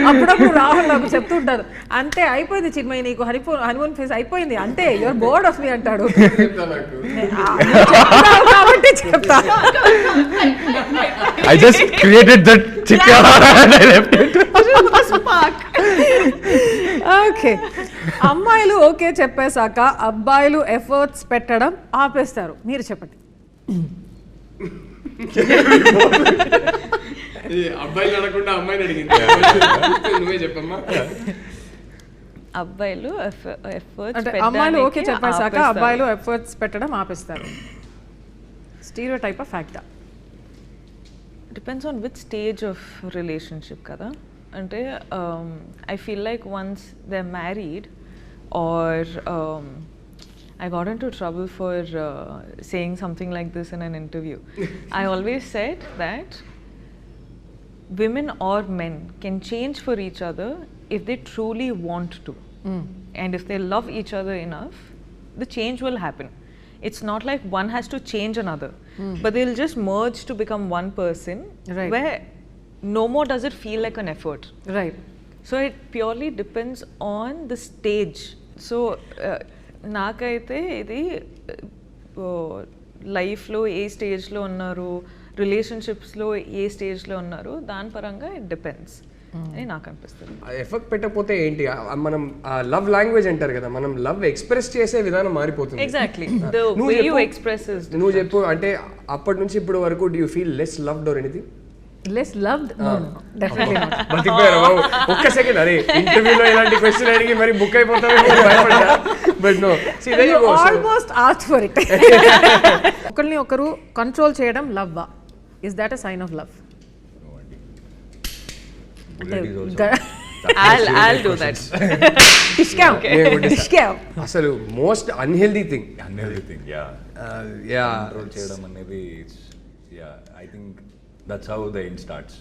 అప్పుడప్పుడు రాహుల్ నాకు చెప్తుంటారు, అంతే అయిపోయింది చిన్మయి, నీకు హనీమూన్ ఫేజ్ అయిపోయింది, అంతే యువర్ బోర్డ్ ఆఫ్ మీ అంటాడు. కాబట్టి చెప్తా. I just created that chicken and I left it. Okay, అమ్మాయిలు ఓకే చెప్పేశాక అబ్బాయిలు ఎఫర్ట్స్ పెట్టడం ఆపేస్తారు. మీరు చెప్పండి. అబ్బాయిలు అడగకుండా అమ్మాయిని అడిగింది, నువ్వే చెప్పమ్మా. అబ్బాయిలు అమ్మాయిలు ఓకే చెప్పేశాక అబ్బాయిలు ఎఫర్ట్స్ పెట్టడం ఆపేస్తారు. స్టీరియోటైప్ ఆఫ్ ఫ్యాక్టా? Depends on which stage of relationship కదా. అంటే I feel like once they are married or I got into trouble for saying something like this in an interview. I always said that women or men can change for each other if they truly want to. And if they love each other enough, the change will happen. It's not like one has to change another, but they'll just merge to become one person, right, where no more does it feel like an effort. Right. So it purely depends on the stage. So నాకైతే ఇది లైఫ్లో ఏ స్టేజ్లో ఉన్నారు, రిలేషన్షిప్స్లో ఏ స్టేజ్లో ఉన్నారు, దాని పరంగా it depends అని నాకు అనిపిస్తుంది. ఎఫెక్ట్ పెట్టకపోతే ఏంటి, మనం లవ్ లాంగ్వేజ్ అంటారు కదా, మనం లవ్ ఎక్స్ప్రెస్ చేసే విధానం మారిపోతుంది. Exactly, the way you express is. నువ్వు చెప్పు, అంటే అప్పటి నుంచి ఇప్పటి వరకు do you feel less loved or anything? Less loved? No, definitely not. బతికిపోయారు బాబు. ఒక్క సెకండ్, అరే ఇంటర్వ్యూలో ఇలాంటి క్వశ్చన్ అడిగి మరి బుక్ అయిపోతామేమో భయపడ్డా. But no, see there you go. Almost asked for it. ఒకరిని ఒకరు కంట్రోల్ చేయడం లవ్వా? Is that a sign of love? I'll do that. అసలు మోస్ట్ అన్హెల్దీ థింగ్. కంట్రోల్ చేయడం అనేది, I think that's how the end starts.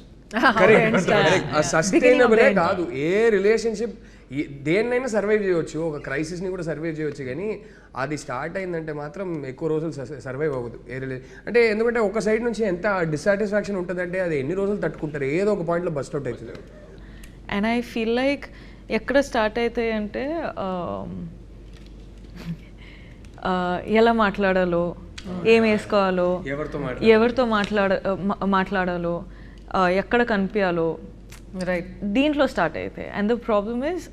Sustainable కాదు ఏ relationship. దేన్నైనా సర్వైవ్ చేయవచ్చు, ఒక క్రైసిస్ని కూడా సర్వైవ్ చేయవచ్చు, కానీ అది స్టార్ట్ అయిందంటే మాత్రం ఎక్కువ రోజులు సర్వైవ్ అవ్వదు ఏ అంటే ఎందుకంటే ఒక సైడ్ నుంచి ఎంత డిస్సాటిస్ఫాక్షన్ ఉంటుందంటే అది ఎన్ని రోజులు తట్టుకుంటారు, ఏదో ఒక పాయింట్లో బస్ట్ అవుట్ అవుతుంది. అండ్ ఐ ఫీల్ లైక్ ఎక్కడ స్టార్ట్ అవుతాయి అంటే ఎలా మాట్లాడాలో, ఏం వేసుకోవాలో, ఎవరితో మాట్లాడాలో, ఎక్కడ కనిపించాలో, రైట్, దీంట్లో స్టార్ట్ అవుతాయి. And the problem is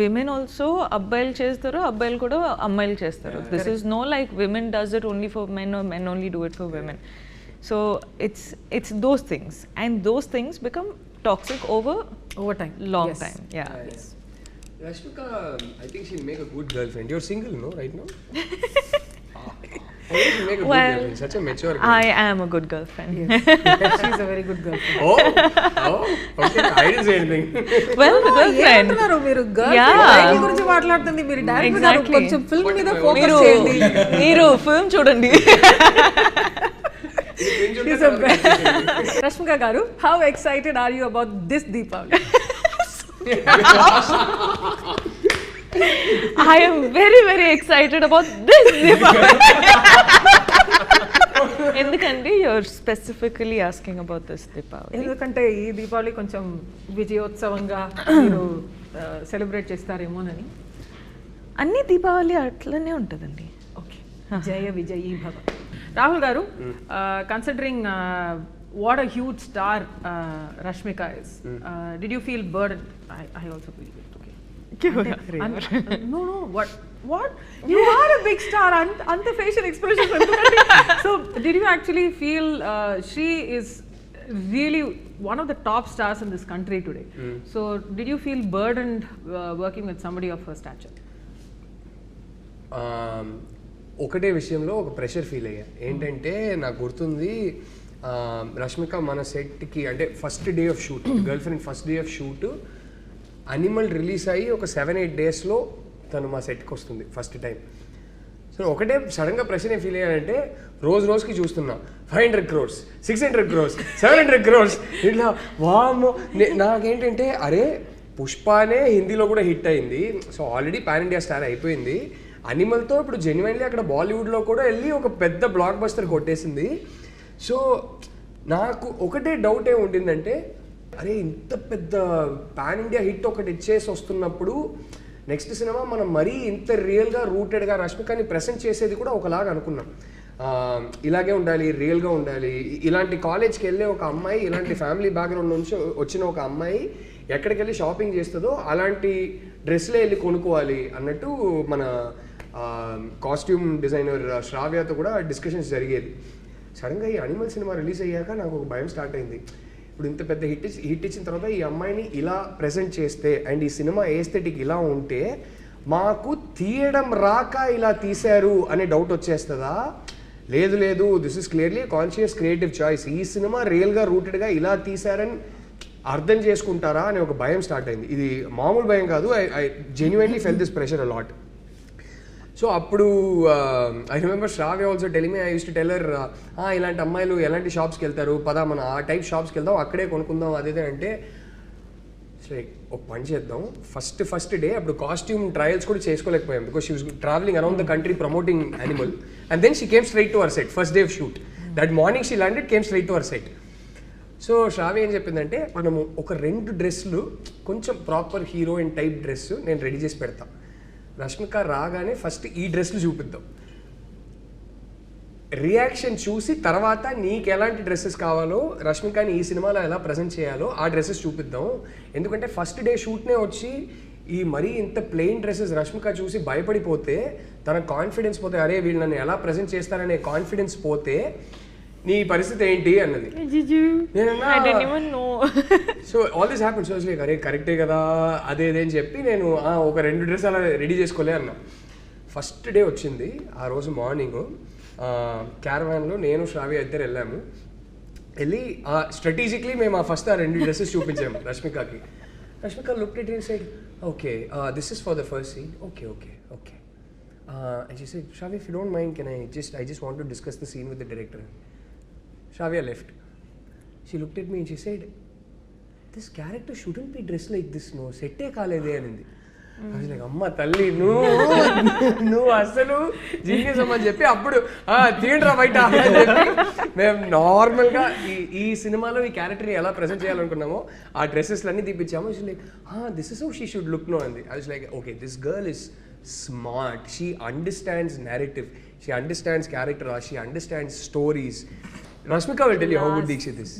women also అబ్బాయిలు చేస్తారు, అబ్బాయిలు కూడా అమ్మాయిలు చేస్తారు. This is no like women does it only for men or men only do it for women. So it's those things, and those things become toxic over time, long time. Yeah. Yes. Rashmika, I think she'll make a good girlfriend. You're single, no, right now? Make a good girlfriend. Such a mature girl. I am a good girlfriend. Yes. She's a very good girlfriend. Oh, okay. I didn't say anything. Well, the girlfriend. ఏంటన్నారు మీరు girlfriend గురించి మాట్లాడుతుంది, మీరు direct గా కొంచెం film మీద focus చేయండి. మీరు film చూడండి. Rashmika garu, how excited are you about this Deepavali? I am very, very excited about this Deepavali. ఎందుకంటే you're specifically asking about this Deepavali? ఎందుకంటే ఈ దీపావళి కొంచెం విజయోత్సవంగా మీరు సెలబ్రేట్ చేస్తారేమోనని. అన్ని దీపావళి అట్లనే ఉంటుందండి. ఓకే, జయ విజయీ భవ. రాహుల్ గారు, considering what a huge star Rashmika is, did you feel burdened? I also feel it. Okay. No, what? You are a big star. Ante facial expressions. So, did you actually feel she is really one of the top stars in this country today? So, did you feel burdened working with somebody of her stature? ఒకటే విషయంలో ఒక pressure feel అయ్యా. ఏంటంటే నాకు గుర్తుంది, రష్మిక మన సెట్కి అంటే first day of shoot, girl friend first day of shoot animal release అయ్యి ఒక 7-8 డేస్లో తను మా సెట్కి వస్తుంది ఫస్ట్ టైం. సో ఒకటే సడన్గా ప్రెషర్ ఏం ఫీల్ అయ్యానంటే, రోజుకి చూస్తున్నా 500 crores, 600 crores, 700 crores ఇట్లా. వామ్మో, నాకేంటంటే అరే పుష్పానే హిందీలో కూడా హిట్ అయింది, so already pan India star అయిపోయింది. అనిమల్తో ఇప్పుడు జెన్యున్లీ అక్కడ బాలీవుడ్లో కూడా వెళ్ళి ఒక పెద్ద బ్లాక్ బస్టర్ కొట్టేసింది. సో నాకు ఒకటే డౌట్ ఏమి ఉండిందంటే, అరే ఇంత పెద్ద పాన్ ఇండియా హిట్ ఒకటి ఇచ్చేసి వస్తున్నప్పుడు నెక్స్ట్ సినిమా మనం మరీ ఇంత రియల్గా రూటెడ్గా రష్మికని ప్రెసెంట్ చేసేది కూడా ఒకలాగా అనుకున్నాం. ఇలాగే ఉండాలి, రియల్గా ఉండాలి. ఇలాంటి కాలేజ్కి వెళ్ళే ఒక అమ్మాయి, ఇలాంటి ఫ్యామిలీ బ్యాక్గ్రౌండ్ నుంచి వచ్చిన ఒక అమ్మాయి ఎక్కడికి వెళ్ళి షాపింగ్ చేస్తుందో అలాంటి డ్రెస్లే వెళ్ళి కొనుక్కోవాలి అన్నట్టు మన కాస్ట్యూమ్ డిజైనర్ శ్రావ్యతో కూడా డిస్కషన్స్ జరిగేది. సడన్గా ఈ అనిమల్ సినిమా రిలీజ్ అయ్యాక నాకు ఒక భయం స్టార్ట్ అయింది. ఇప్పుడు ఇంత పెద్ద హిట్ ఇచ్చిన తర్వాత ఈ అమ్మాయిని ఇలా ప్రెజెంట్ చేస్తే అండ్ ఈ సినిమా ఏస్థెటిక్ ఇలా ఉంటే మాకు తీయడం రాక ఇలా తీశారు అనే డౌట్ వచ్చేస్తుందా? లేదు, this is clearly conscious creative choice. ఈ సినిమా రియల్గా రూటెడ్గా ఇలా తీశారని అర్థం చేసుకుంటారా అనే ఒక భయం స్టార్ట్ అయింది. ఇది మామూలు భయం కాదు. I genuinely felt this pressure a lot. So అప్పుడు I remember Shravya also telling me, I used to tell her, ఇలాంటి అమ్మాయిలు ఎలాంటి షాప్స్కి వెళ్తారు, పదా మన ఆ టైప్ షాప్స్కి వెళ్దాం, అక్కడే కొనుక్కుందాం అదేదే అంటే, లైక్ ఒక పని చేద్దాం. ఫస్ట్ డే అప్పుడు కాస్ట్యూమ్ ట్రయల్స్ కూడా చేసుకోలేకపోయాం because she was travelling around the country promoting Animal. And then she came straight to our set first day of shoot. That morning she landed, came straight to our set. So Shravya ఏం చెప్పిందంటే, మనము ఒక 2 డ్రెస్సులు కొంచెం proper heroine type dress నేను ready చేసి పెడతా, రష్మిక రాగానే ఫస్ట్ ఈ డ్రెస్లు చూపిద్దాం, రియాక్షన్ చూసి తర్వాత నీకు ఎలాంటి డ్రెస్సెస్ కావాలో, రష్మికని ఈ సినిమాలో ఎలా ప్రజెంట్ చేయాలో ఆ డ్రెస్సెస్ చూపిద్దాం. ఎందుకంటే ఫస్ట్ డే షూట్నే వచ్చి ఈ మరీ ఇంత ప్లెయిన్ డ్రెస్సెస్ రష్మిక చూసి భయపడిపోతే, తన కాన్ఫిడెన్స్ పోతే, అరే వీళ్ళు నన్ను ఎలా ప్రజెంట్ చేస్తారనే కాన్ఫిడెన్స్ పోతే నీ పరిస్థితి ఏంటి అన్నది. So all this happen. So like అరే కరెక్టే కదా అదేదే అని చెప్పి నేను ఒక 2 డ్రెస్ అలా రెడీ చేసుకోలే అన్నా. ఫస్ట్ డే వచ్చింది. ఆ రోజు మార్నింగ్ క్యారవాన్లో నేను శ్రావ్య ఇద్దరు వెళ్ళాము. వెళ్ళి స్ట్రాటజిక్లీ మేము ఆ 2 డ్రెస్సెస్ చూపించాము రష్మికకి. Rashmika looked at it and said, okay this is for the first scene, okay. And she said, Shravya, if you don't mind, I just want to discuss the scene with the director. Shravya left. She looked at me and she said, this character shouldn't be dressed like this, no. Sette kalede anindi. I was like, amma talli, no asalu genius amma చెప్పి అప్పుడు theatre బయట అని చెప్పి మేము నార్మల్గా ఈ సినిమాలో ఈ క్యారెక్టర్ని ఎలా ప్రెజెంట్ చేయాలనుకున్నామో ఆ డ్రెస్సెస్లన్నీ తీపిచ్చాము. Like this is how she should look no అంది. I was like, okay, this girl is smart. She understands narrative. She understands character. She understands stories. Rashmika will tell you how good Dheekshith is.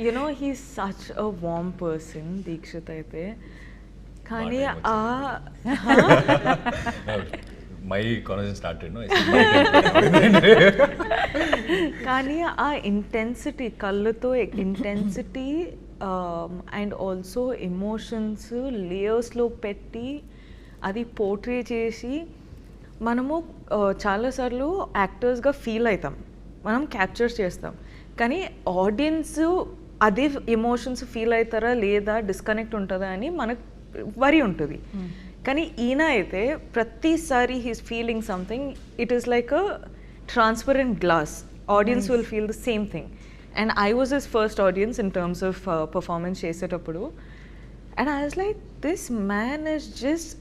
You know, he's such a warm person, Dheekshith aithe. Kani my conversation started, no? Kani intensity, kalluto intensity and also emotions layers lo petti అది portray చేసి మనము చాలాసార్లు యాక్టర్స్గా feel అవుతాం, మనం capture చేస్తాం. కానీ audience అదే emotions feel అవుతారా లేదా, డిస్కనెక్ట్ ఉంటుందా అని మనకు వరి ఉంటుంది. కానీ ఈయన అయితే ప్రతిసారి he's feeling something, it is like a transparent glass. Audience will feel the same thing. And I was his first audience in terms of performance చేసేటప్పుడు. And I was like, this man is just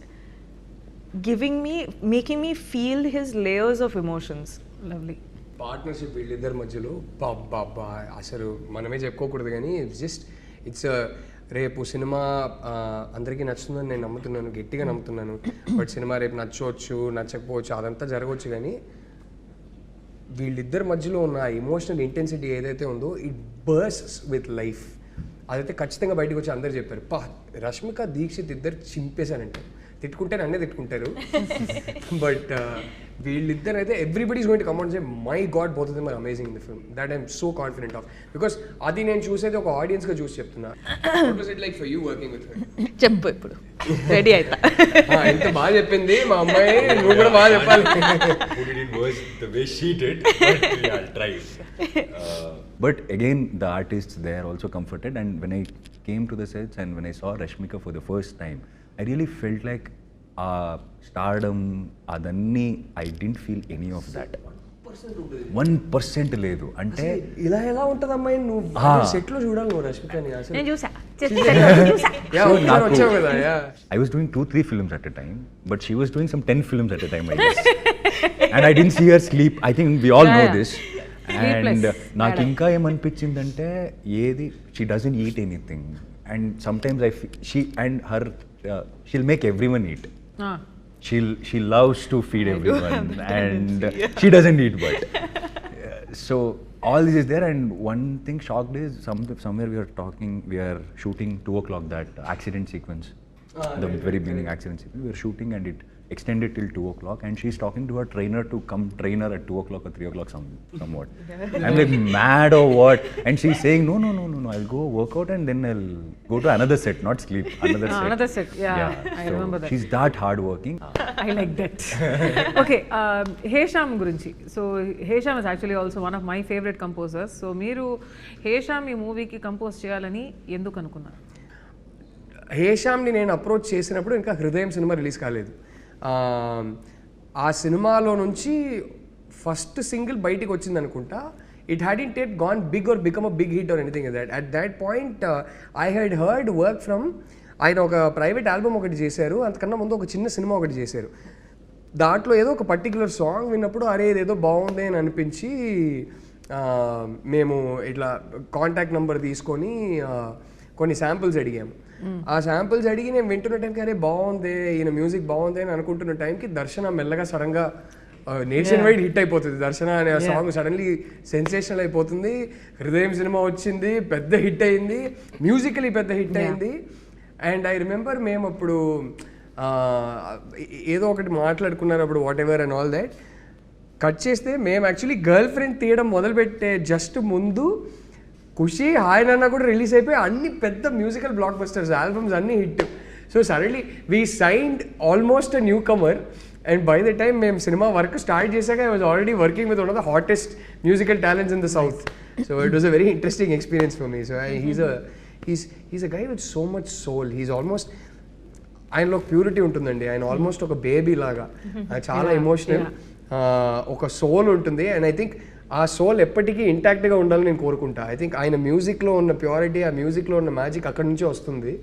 making me feel his layers of emotions. Lovely. Partnership వీళ్ళిద్దరి మధ్యలో బాబా అసలు మనమే చెప్పుకోకూడదు కానీ it's రేపు cinema అందరికీ నచ్చుతుందని నేను నమ్ముతున్నాను, గట్టిగా నమ్ముతున్నాను. బట్ సినిమా రేపు నచ్చవచ్చు నచ్చకపోవచ్చు అదంతా జరగవచ్చు, కానీ వీళ్ళిద్దరి మధ్యలో ఉన్న ఎమోషనల్ ఇంటెన్సిటీ ఏదైతే ఉందో ఇట్ బర్స్ట్స్ విత్ లైఫ్. అదైతే ఖచ్చితంగా బయటకు వచ్చి అందరు చెప్పారు, రష్మిక దీక్షిత్ ఇద్దరు చింపేశారంటారు. తిట్టుకుంటే నన్నే తిట్టుకుంటారు. బట్ వీళ్ళిద్దరు అయితే everybody is going to come out and say my god both of them are amazing in the film. That I'm so confident of. Because అది నేను చూసేది ఒక ఆడియన్స్ గా చూసి చెప్తున్నా. What was it like for you working with her? చెప్పు ఇప్పుడు ready అవుతా. ఎంత బాగా చెప్పింది మా అమ్మాయి, నువ్వు కూడా బాగా చెప్పాలి. Put it in words the way she did, but yeah, I'll try. But again, the artists they are also comforted, and when I came to the sets and when I saw Rashmika for the first time, I really felt like stardom adanni I didn't feel any of that. 1% లేదు అంటే ఇలా ఎలా ఉంటుంది అమ్మాయి, నువ్వు set లో చూడాలి నువ్వు రష్మికని. అసలు నేను చూసా. వచ్చావు కదా. I was doing 2-3 films at a time, but she was doing some 10 films at a time, I guess. And I didn't see her sleep. I think we all know this. And నాకు ఇంకా ఏమనిపించిందంటే ఏది she doesn't eat anything, and sometimes I feel she and her she'll make everyone eat. She loves to feed everyone, and she doesn't eat, but so all this is there. And one thing shocked is somewhere we are shooting 2 o'clock, that accident sequence, the very beginning accident sequence, we were shooting and it extended till 2 o'clock, and she's talking to her trainer to come train her at 2 o'clock or 3 o'clock somewhat. I'm like, mad or what? And she's saying, no, I'll go work out and then I'll go to another set, not sleep, another set. Yeah, I so remember that. She's that hard working. I like that. Okay, Hesham గురించి. So Hesham is actually also one of my favorite composers. So మీరు Hesham ఈ మూవీకి compose చేయాలని ఎందుకు అనుకున్నారు? హేషామ్ని నేను approach చేసినప్పుడు ఇంకా హృదయం సినిమా రిలీజ్ కాలేదు. ఆ సినిమాలో నుంచి ఫస్ట్ సింగిల్ బయటికి వచ్చింది అనుకుంటా. It hadn't yet gone big or become a big hit or anything that. At that point I had heard work from ఆయన ఒక ప్రైవేట్ ఆల్బమ్ ఒకటి చేశారు, అంతకన్నా ముందు ఒక చిన్న సినిమా ఒకటి చేశారు. దాంట్లో ఏదో ఒక పర్టికులర్ సాంగ్ విన్నప్పుడు అరే ఇదేదో బాగుంది అని అనిపించి మేము ఇట్లా కాంటాక్ట్ నెంబర్ తీసుకొని కొన్ని శాంపుల్స్ అడిగాము. ఆ శాంపుల్స్ అడిగి నేను వింటున్న టైంకి అరే బాగుంది, ఈయన మ్యూజిక్ బాగుంది అని అనుకుంటున్న టైంకి దర్శన మెల్లగా సడన్గా నేషన్ వైడ్ హిట్ అయిపోతుంది. దర్శన అనే సాంగ్ సడన్లీ సెన్సేషనల్ అయిపోతుంది. హృదయం సినిమా వచ్చింది, పెద్ద హిట్ అయింది, మ్యూజికలీ పెద్ద హిట్ అయింది. అండ్ ఐ రిమెంబర్ మేము అప్పుడు ఏదో ఒకటి మాట్లాడుకున్నారు అప్పుడు, what ever and all that. Cut చేస్తే మేము యాక్చువల్లీ గర్ల్ ఫ్రెండ్ తీయడం మొదలుపెట్టే జస్ట్ ముందు ఖుషి హాయ్ నాన్న కూడా రిలీజ్ అయిపోయి అన్ని పెద్ద మ్యూజికల్ బ్లాక్ బస్టర్స్ ఆల్బమ్స్ అన్నీ hit. So suddenly we signed almost a newcomer. And by the time మేము సినిమా వర్క్ స్టార్ట్ చేశాక I was already working with one of the hottest musical talents in the South. So it was a very interesting experience for me. So he's a guy with so much soul. He's almost, ఆయనలో purity ఉంటుందండి. ఆయన almost ఒక baby లాగా, చాలా emotional, ఒక soul ఉంటుంది. And I think ఆ soul ఎప్పటికీ ఇంటాక్ట్గా ఉండాలని నేను కోరుకుంటా. ఐ థింక్ ఆయన మ్యూజిక్లో ఉన్న ప్యూరిటీ, ఆ మ్యూజిక్లో ఉన్న మ్యాజిక్ అక్కడి నుంచే వస్తుంది.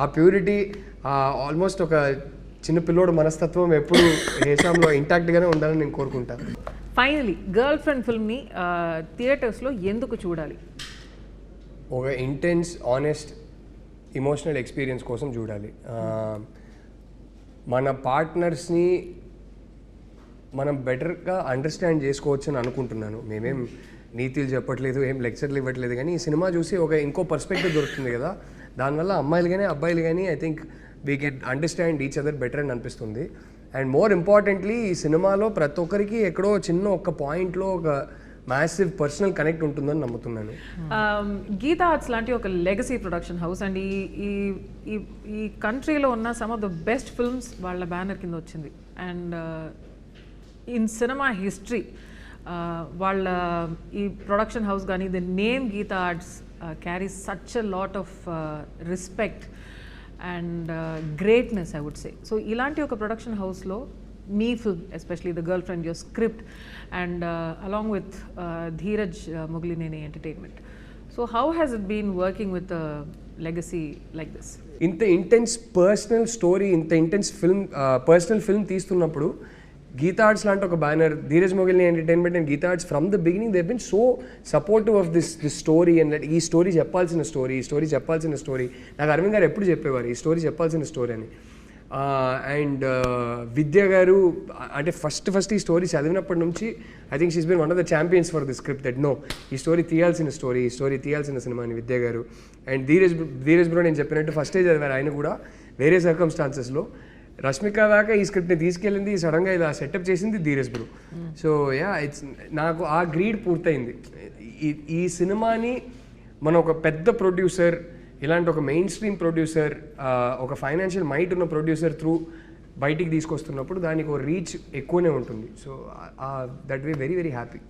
ఆ ప్యూరిటీ ఆల్మోస్ట్ ఒక చిన్న పిల్లోడు మనస్తత్వం ఎప్పుడు హేషాంలో ఇంటాక్ట్గానే ఉండాలని నేను కోరుకుంటా. ఫైనలీ గర్ల్ ఫ్రెండ్ ఫిల్మ్ని థియేటర్స్లో ఎందుకు చూడాలి? ఒక ఇంటెన్స్, ఆనెస్ట్, ఎమోషనల్ ఎక్స్పీరియన్స్ కోసం చూడాలి. మన పార్ట్నర్స్ని మనం బెటర్గా అండర్స్టాండ్ చేసుకోవచ్చు అని అనుకుంటున్నాను. మేమేం నీతులు చెప్పట్లేదు, ఏం లెక్చర్లు ఇవ్వట్లేదు, కానీ ఈ సినిమా చూసి ఒక ఇంకో పర్స్పెక్టివ్ దొరుకుతుంది కదా. దానివల్ల అమ్మాయిలు కానీ అబ్బాయిలు కానీ I think we can understand each other better అని అనిపిస్తుంది. అండ్ మోర్ ఇంపార్టెంట్లీ ఈ సినిమాలో ప్రతి ఒక్కరికి ఎక్కడో చిన్న ఒక పాయింట్లో ఒక మ్యాసివ్ పర్సనల్ కనెక్ట్ ఉంటుందని నమ్ముతున్నాను. గీతా ఆర్ట్స్ లాంటి ఒక లెగసీ ప్రొడక్షన్ హౌస్ అండ్ ఈ కంట్రీలో ఉన్న some of the best films వాళ్ళ బ్యానర్ కింద వచ్చింది. అండ్ ఇన్ సినిమా హిస్టరీ వాళ్ళ ఈ ప్రొడక్షన్ హౌస్ కానీ the name Geetha Arts carries such a lot of respect and greatness I would say. So ఇలాంటి ఒక ప్రొడక్షన్ హౌస్లో మీ film, especially the girlfriend, your script and along with Dheeraj Mogilineni entertainment. So how has it been working with legacy like this? ఇంత intense personal story, ఇంత intense film, personal film తీస్తున్నప్పుడు గీతా ఆర్ట్స్ లాంటి ఒక banner, Dheeraj Mogilineni entertainment and Geetha Arts from the beginning they been so supportive of this story and ఈ story చెప్పాల్సిన story నాకు అరవింద్ గారు ఎప్పుడు చెప్పేవారు ఈ స్టోరీ చెప్పాల్సిన స్టోరీ అని. అండ్ విద్య గారు అంటే ఫస్ట్ ఈ స్టోరీ చదివినప్పటి నుంచి I think she's been one of the champions for the script that no ఈ స్టోరీ తీయాల్సిన సినిమా అని విద్య గారు. అండ్ ధీరజ్ బ్రో నేను చెప్పినట్టు ఫస్టే చదివారు ఆయన కూడా వేరే సర్కమ్స్టాన్సెస్లో. రష్మిక దాకా ఈ స్క్రిప్ట్ని తీసుకెళ్ళింది, సడన్గా ఇలా సెటప్ చేసింది Dheeraj bro. So yeah it's నాకు ఆ గ్రీడ్ పూర్తయింది. ఈ సినిమాని మనం ఒక పెద్ద ప్రొడ్యూసర్, ఇలాంటి ఒక మెయిన్ స్ట్రీమ్ ప్రొడ్యూసర్, ఒక ఫైనాన్షియల్ మైట్ ఉన్న ప్రొడ్యూసర్ త్రూ బయటికి తీసుకొస్తున్నప్పుడు దానికి ఒక రీచ్ ఎక్కువనే ఉంటుంది. So that way very very happy.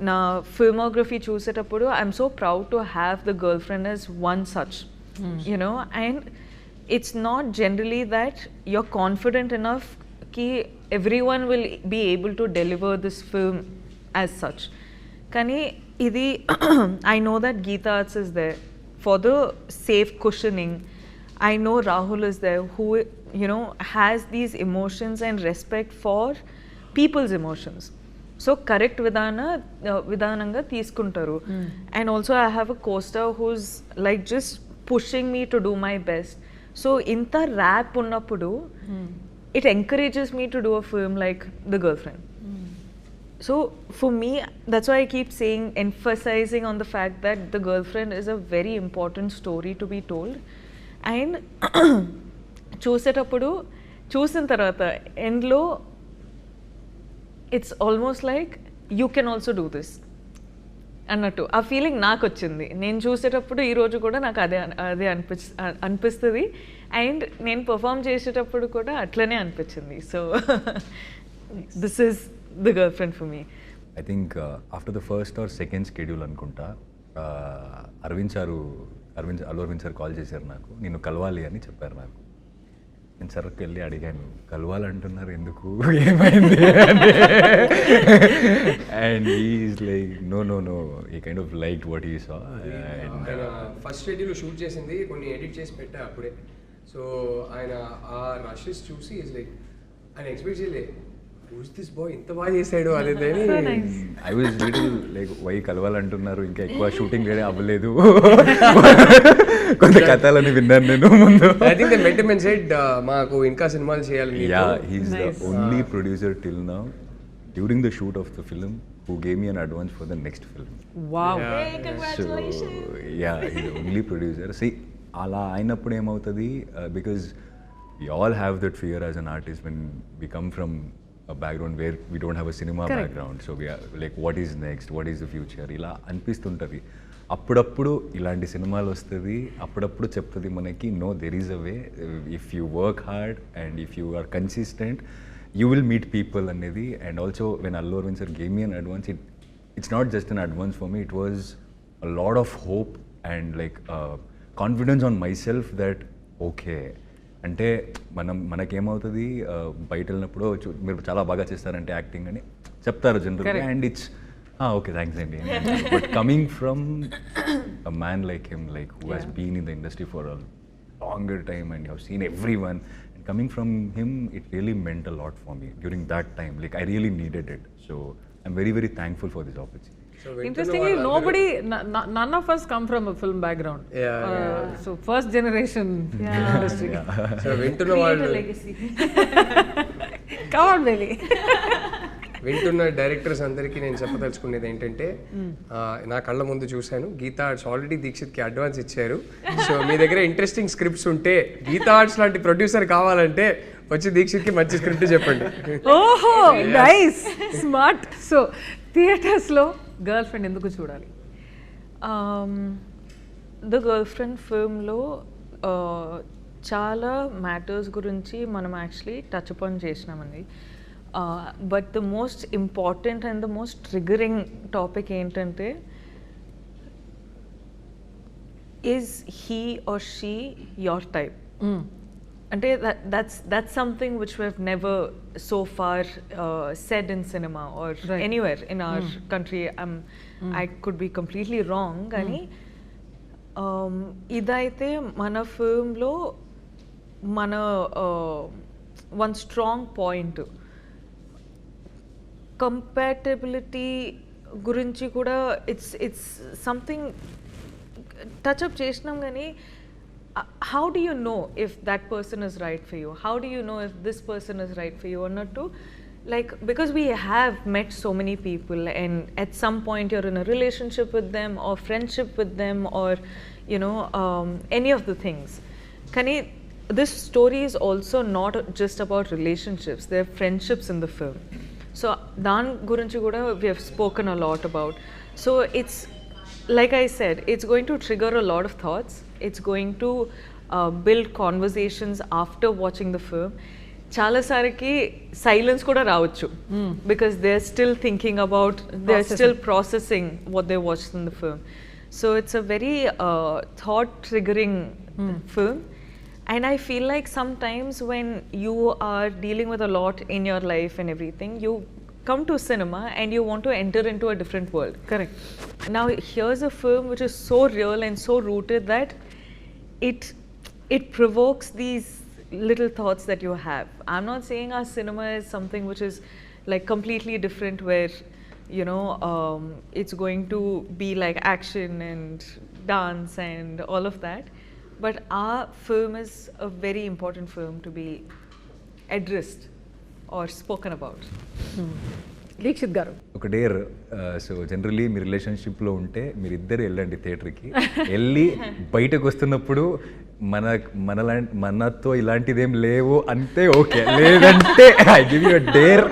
నా ఫిల్మోగ్రఫీ చూసేటప్పుడు I'm so proud to have the girl friend as one such, you know, and it's not generally that you're confident enough ki everyone will be able to deliver this film as such. Kani idi I know that Geeta Arts is there for the safe cushioning. I know Rahul is there who, you know, has these emotions and respect for people's emotions. So correct vidananga తీసుకుంటారు. And also I have a co-star who's like just pushing me to do my best. So ఇంత rap ఉన్నప్పుడు it encourages me to do a film like The Girlfriend. So for me, that's why I keep saying, emphasizing on the fact that The Girlfriend is a very important story to be told. And చూసేటప్పుడు చూసిన తర్వాత ఎండ్లో it's almost like you can also do this అన్నట్టు ఆ feeling నాకు వచ్చింది. నేను చూసేటప్పుడు ఈరోజు కూడా నాకు అదే అనిపిస్తుంది. అండ్ నేను పర్ఫామ్ చేసేటప్పుడు కూడా అట్లనే అనిపించింది. So this is the Girlfriend for me. I think after the first or second schedule అనుకుంటా అల్లు అరవింద్ సార్ కాల్ చేశారు నాకు, నిన్ను కలవాలి అని చెప్పారు నాకు. నేను సర్కి వెళ్ళి అడిగాను, కలవాలంటున్నారు ఎందుకు, ఏమైంది అండ్ ఈజ్ లైక్ నో ఈ కైండ్ ఆఫ్ లైక్ వాట్ ఈ సా. ఫస్ట్ షెడ్యూల్ షూట్ చేసింది, కొన్ని ఎడిట్ చేసి పెట్టా అప్పుడే. సో ఆయన ఆ రషెస్ చూసి ఈజ్ లైక్ ఆయన ఎక్స్పెక్ట్ చేయలే, who's this boy ఇంత బాగా చేశాడు అనేది. I was little like why కలవాలంటున్నారు, ఇంకా ఎక్కువ షూటింగ్ అవ్వలేదు, కొంత కథలని విన్నాను నేను ముందు. I think they met him and said మాకు ఇంకా సినిమాలు చేయాలి. Yeah he is the only producer till now during the shoot of the film who gave me an advance for the next film. Wow. Hey, congratulations. So, yeah, he's the only producer. See, ala అయినప్పుడు ఏమవుతుంది, because we all have that fear as an artist when we come from a background where we don't have a cinema background. So we are like, what is next, what is the future, ఇలా అనిపిస్తుంటుంది. అప్పుడప్పుడు ఇలాంటి సినిమాలు వస్తుంది, అప్పుడప్పుడు చెప్తుంది మనకి no there is a way, if you work hard and if you are consistent you will meet people అనేది. And also when Allu Arvind sir gave me an advance, it's not just an advance for me, it was a lot of hope and like confidence on myself that okay అంటే మనకేమవుతుంది, బయట వెళ్ళినప్పుడు మీరు చాలా బాగా చేస్తారంటే acting అని చెప్తారు జనరల్గా, అండ్ ఇట్స్ ఓకే థ్యాంక్స్ అండి. But coming from a man like him, like who has been in the industry for a longer time and you have seen everyone, and coming from him it really meant a lot for me during that time. Like I really needed it, so I'm very very thankful for this opportunity. So interestingly, none of us come from a film background. So first generation industry. So వింటున్న వాళ్ళు, come on Bailey. వింటున్న directors అందరికీ నేను చెప్పదలుచుకునేది ఏంటంటే, నా కళ్ళ ముందు చూశాను గీతా ఆర్ట్స్ ఆల్రెడీ దీక్షిత్కి అడ్వాన్స్ ఇచ్చారు. సో మీ దగ్గర ఇంట్రెస్టింగ్ స్క్రిప్ట్స్ ఉంటే, గీతా ఆర్ట్స్ లాంటి ప్రొడ్యూసర్ కావాలంటే వచ్చి దీక్షిత్కి మంచి స్క్రిప్ట్ చెప్పండి. ఓహో నైస్, స్మార్ట్. సో థియేటర్స్లో గర్ల్ ఫ్రెండ్ ఎందుకు చూడాలి? ద గర్ల్ ఫ్రెండ్ ఫిల్మ్లో చాలా మ్యాటర్స్ గురించి మనం యాక్చువల్లీ టచ్ అపాన్ చేసినామండి. But the most important and the most triggering topic ఏంటంటే, is he or she your type? అంటే that's something which we have never so far said in cinema or anywhere in our country. I could be completely wrong, కానీ ఇదైతే మన ఫిల్మ్లో మన one strong point. Compatibility గురించి కూడా it's something touch up చేసినాం కానీ how do you know if that person is right for you? How do you know if this person is right for you or not? To like, because we have met so many people and at some point you're in a relationship with them or friendship with them or you know any of the things. Kani, this story is also not just about relationships. There are friendships in the film. So dan gurinchi kuda we have spoken a lot about. So it's like I said, it's going to trigger a lot of thoughts. It's going to build conversations after watching the film. Chala sariki silence kuda raavachu because they're still thinking about, they're still processing what they watched in the film. So it's a very thought triggering film. And I feel like sometimes when you are dealing with a lot in your life and everything, you come to cinema and you want to enter into a different world. Correct. Now here's a film which is so real and so rooted that it provokes these little thoughts that you have. I'm not saying our cinema is something which is like completely different where you know it's going to be like action and dance and all of that, but our film is a very important film to be addressed or spoken about. Dixit గారు ఒక dare so generally మీ రిలేషన్షిప్లో ఉంటే మీరు ఇద్దరు వెళ్ళండి థియేటర్కి వెళ్ళి బయటకు వస్తున్నప్పుడు మనతో ఇలాంటిదేం లేవు అంతే ఓకే, లేదంటే I give you a dare,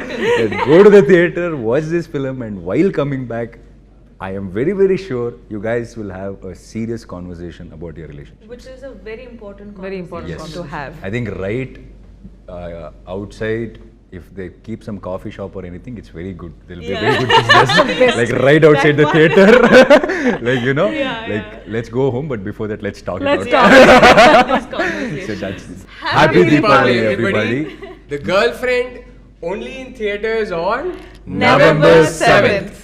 go to the theatre, watch this film and while coming back I am very, very sure you guys will have a serious conversation about your relationship. Which is a very important Yes. to have. I think right outside, if they keep some coffee shop or anything, it's very good. There'll be a very good business. Like right outside the theater. Like, you know, let's go home, but before that, let's talk about This conversation. So that's Happy Diwali, everybody. The Girlfriend only in theaters on November 7th.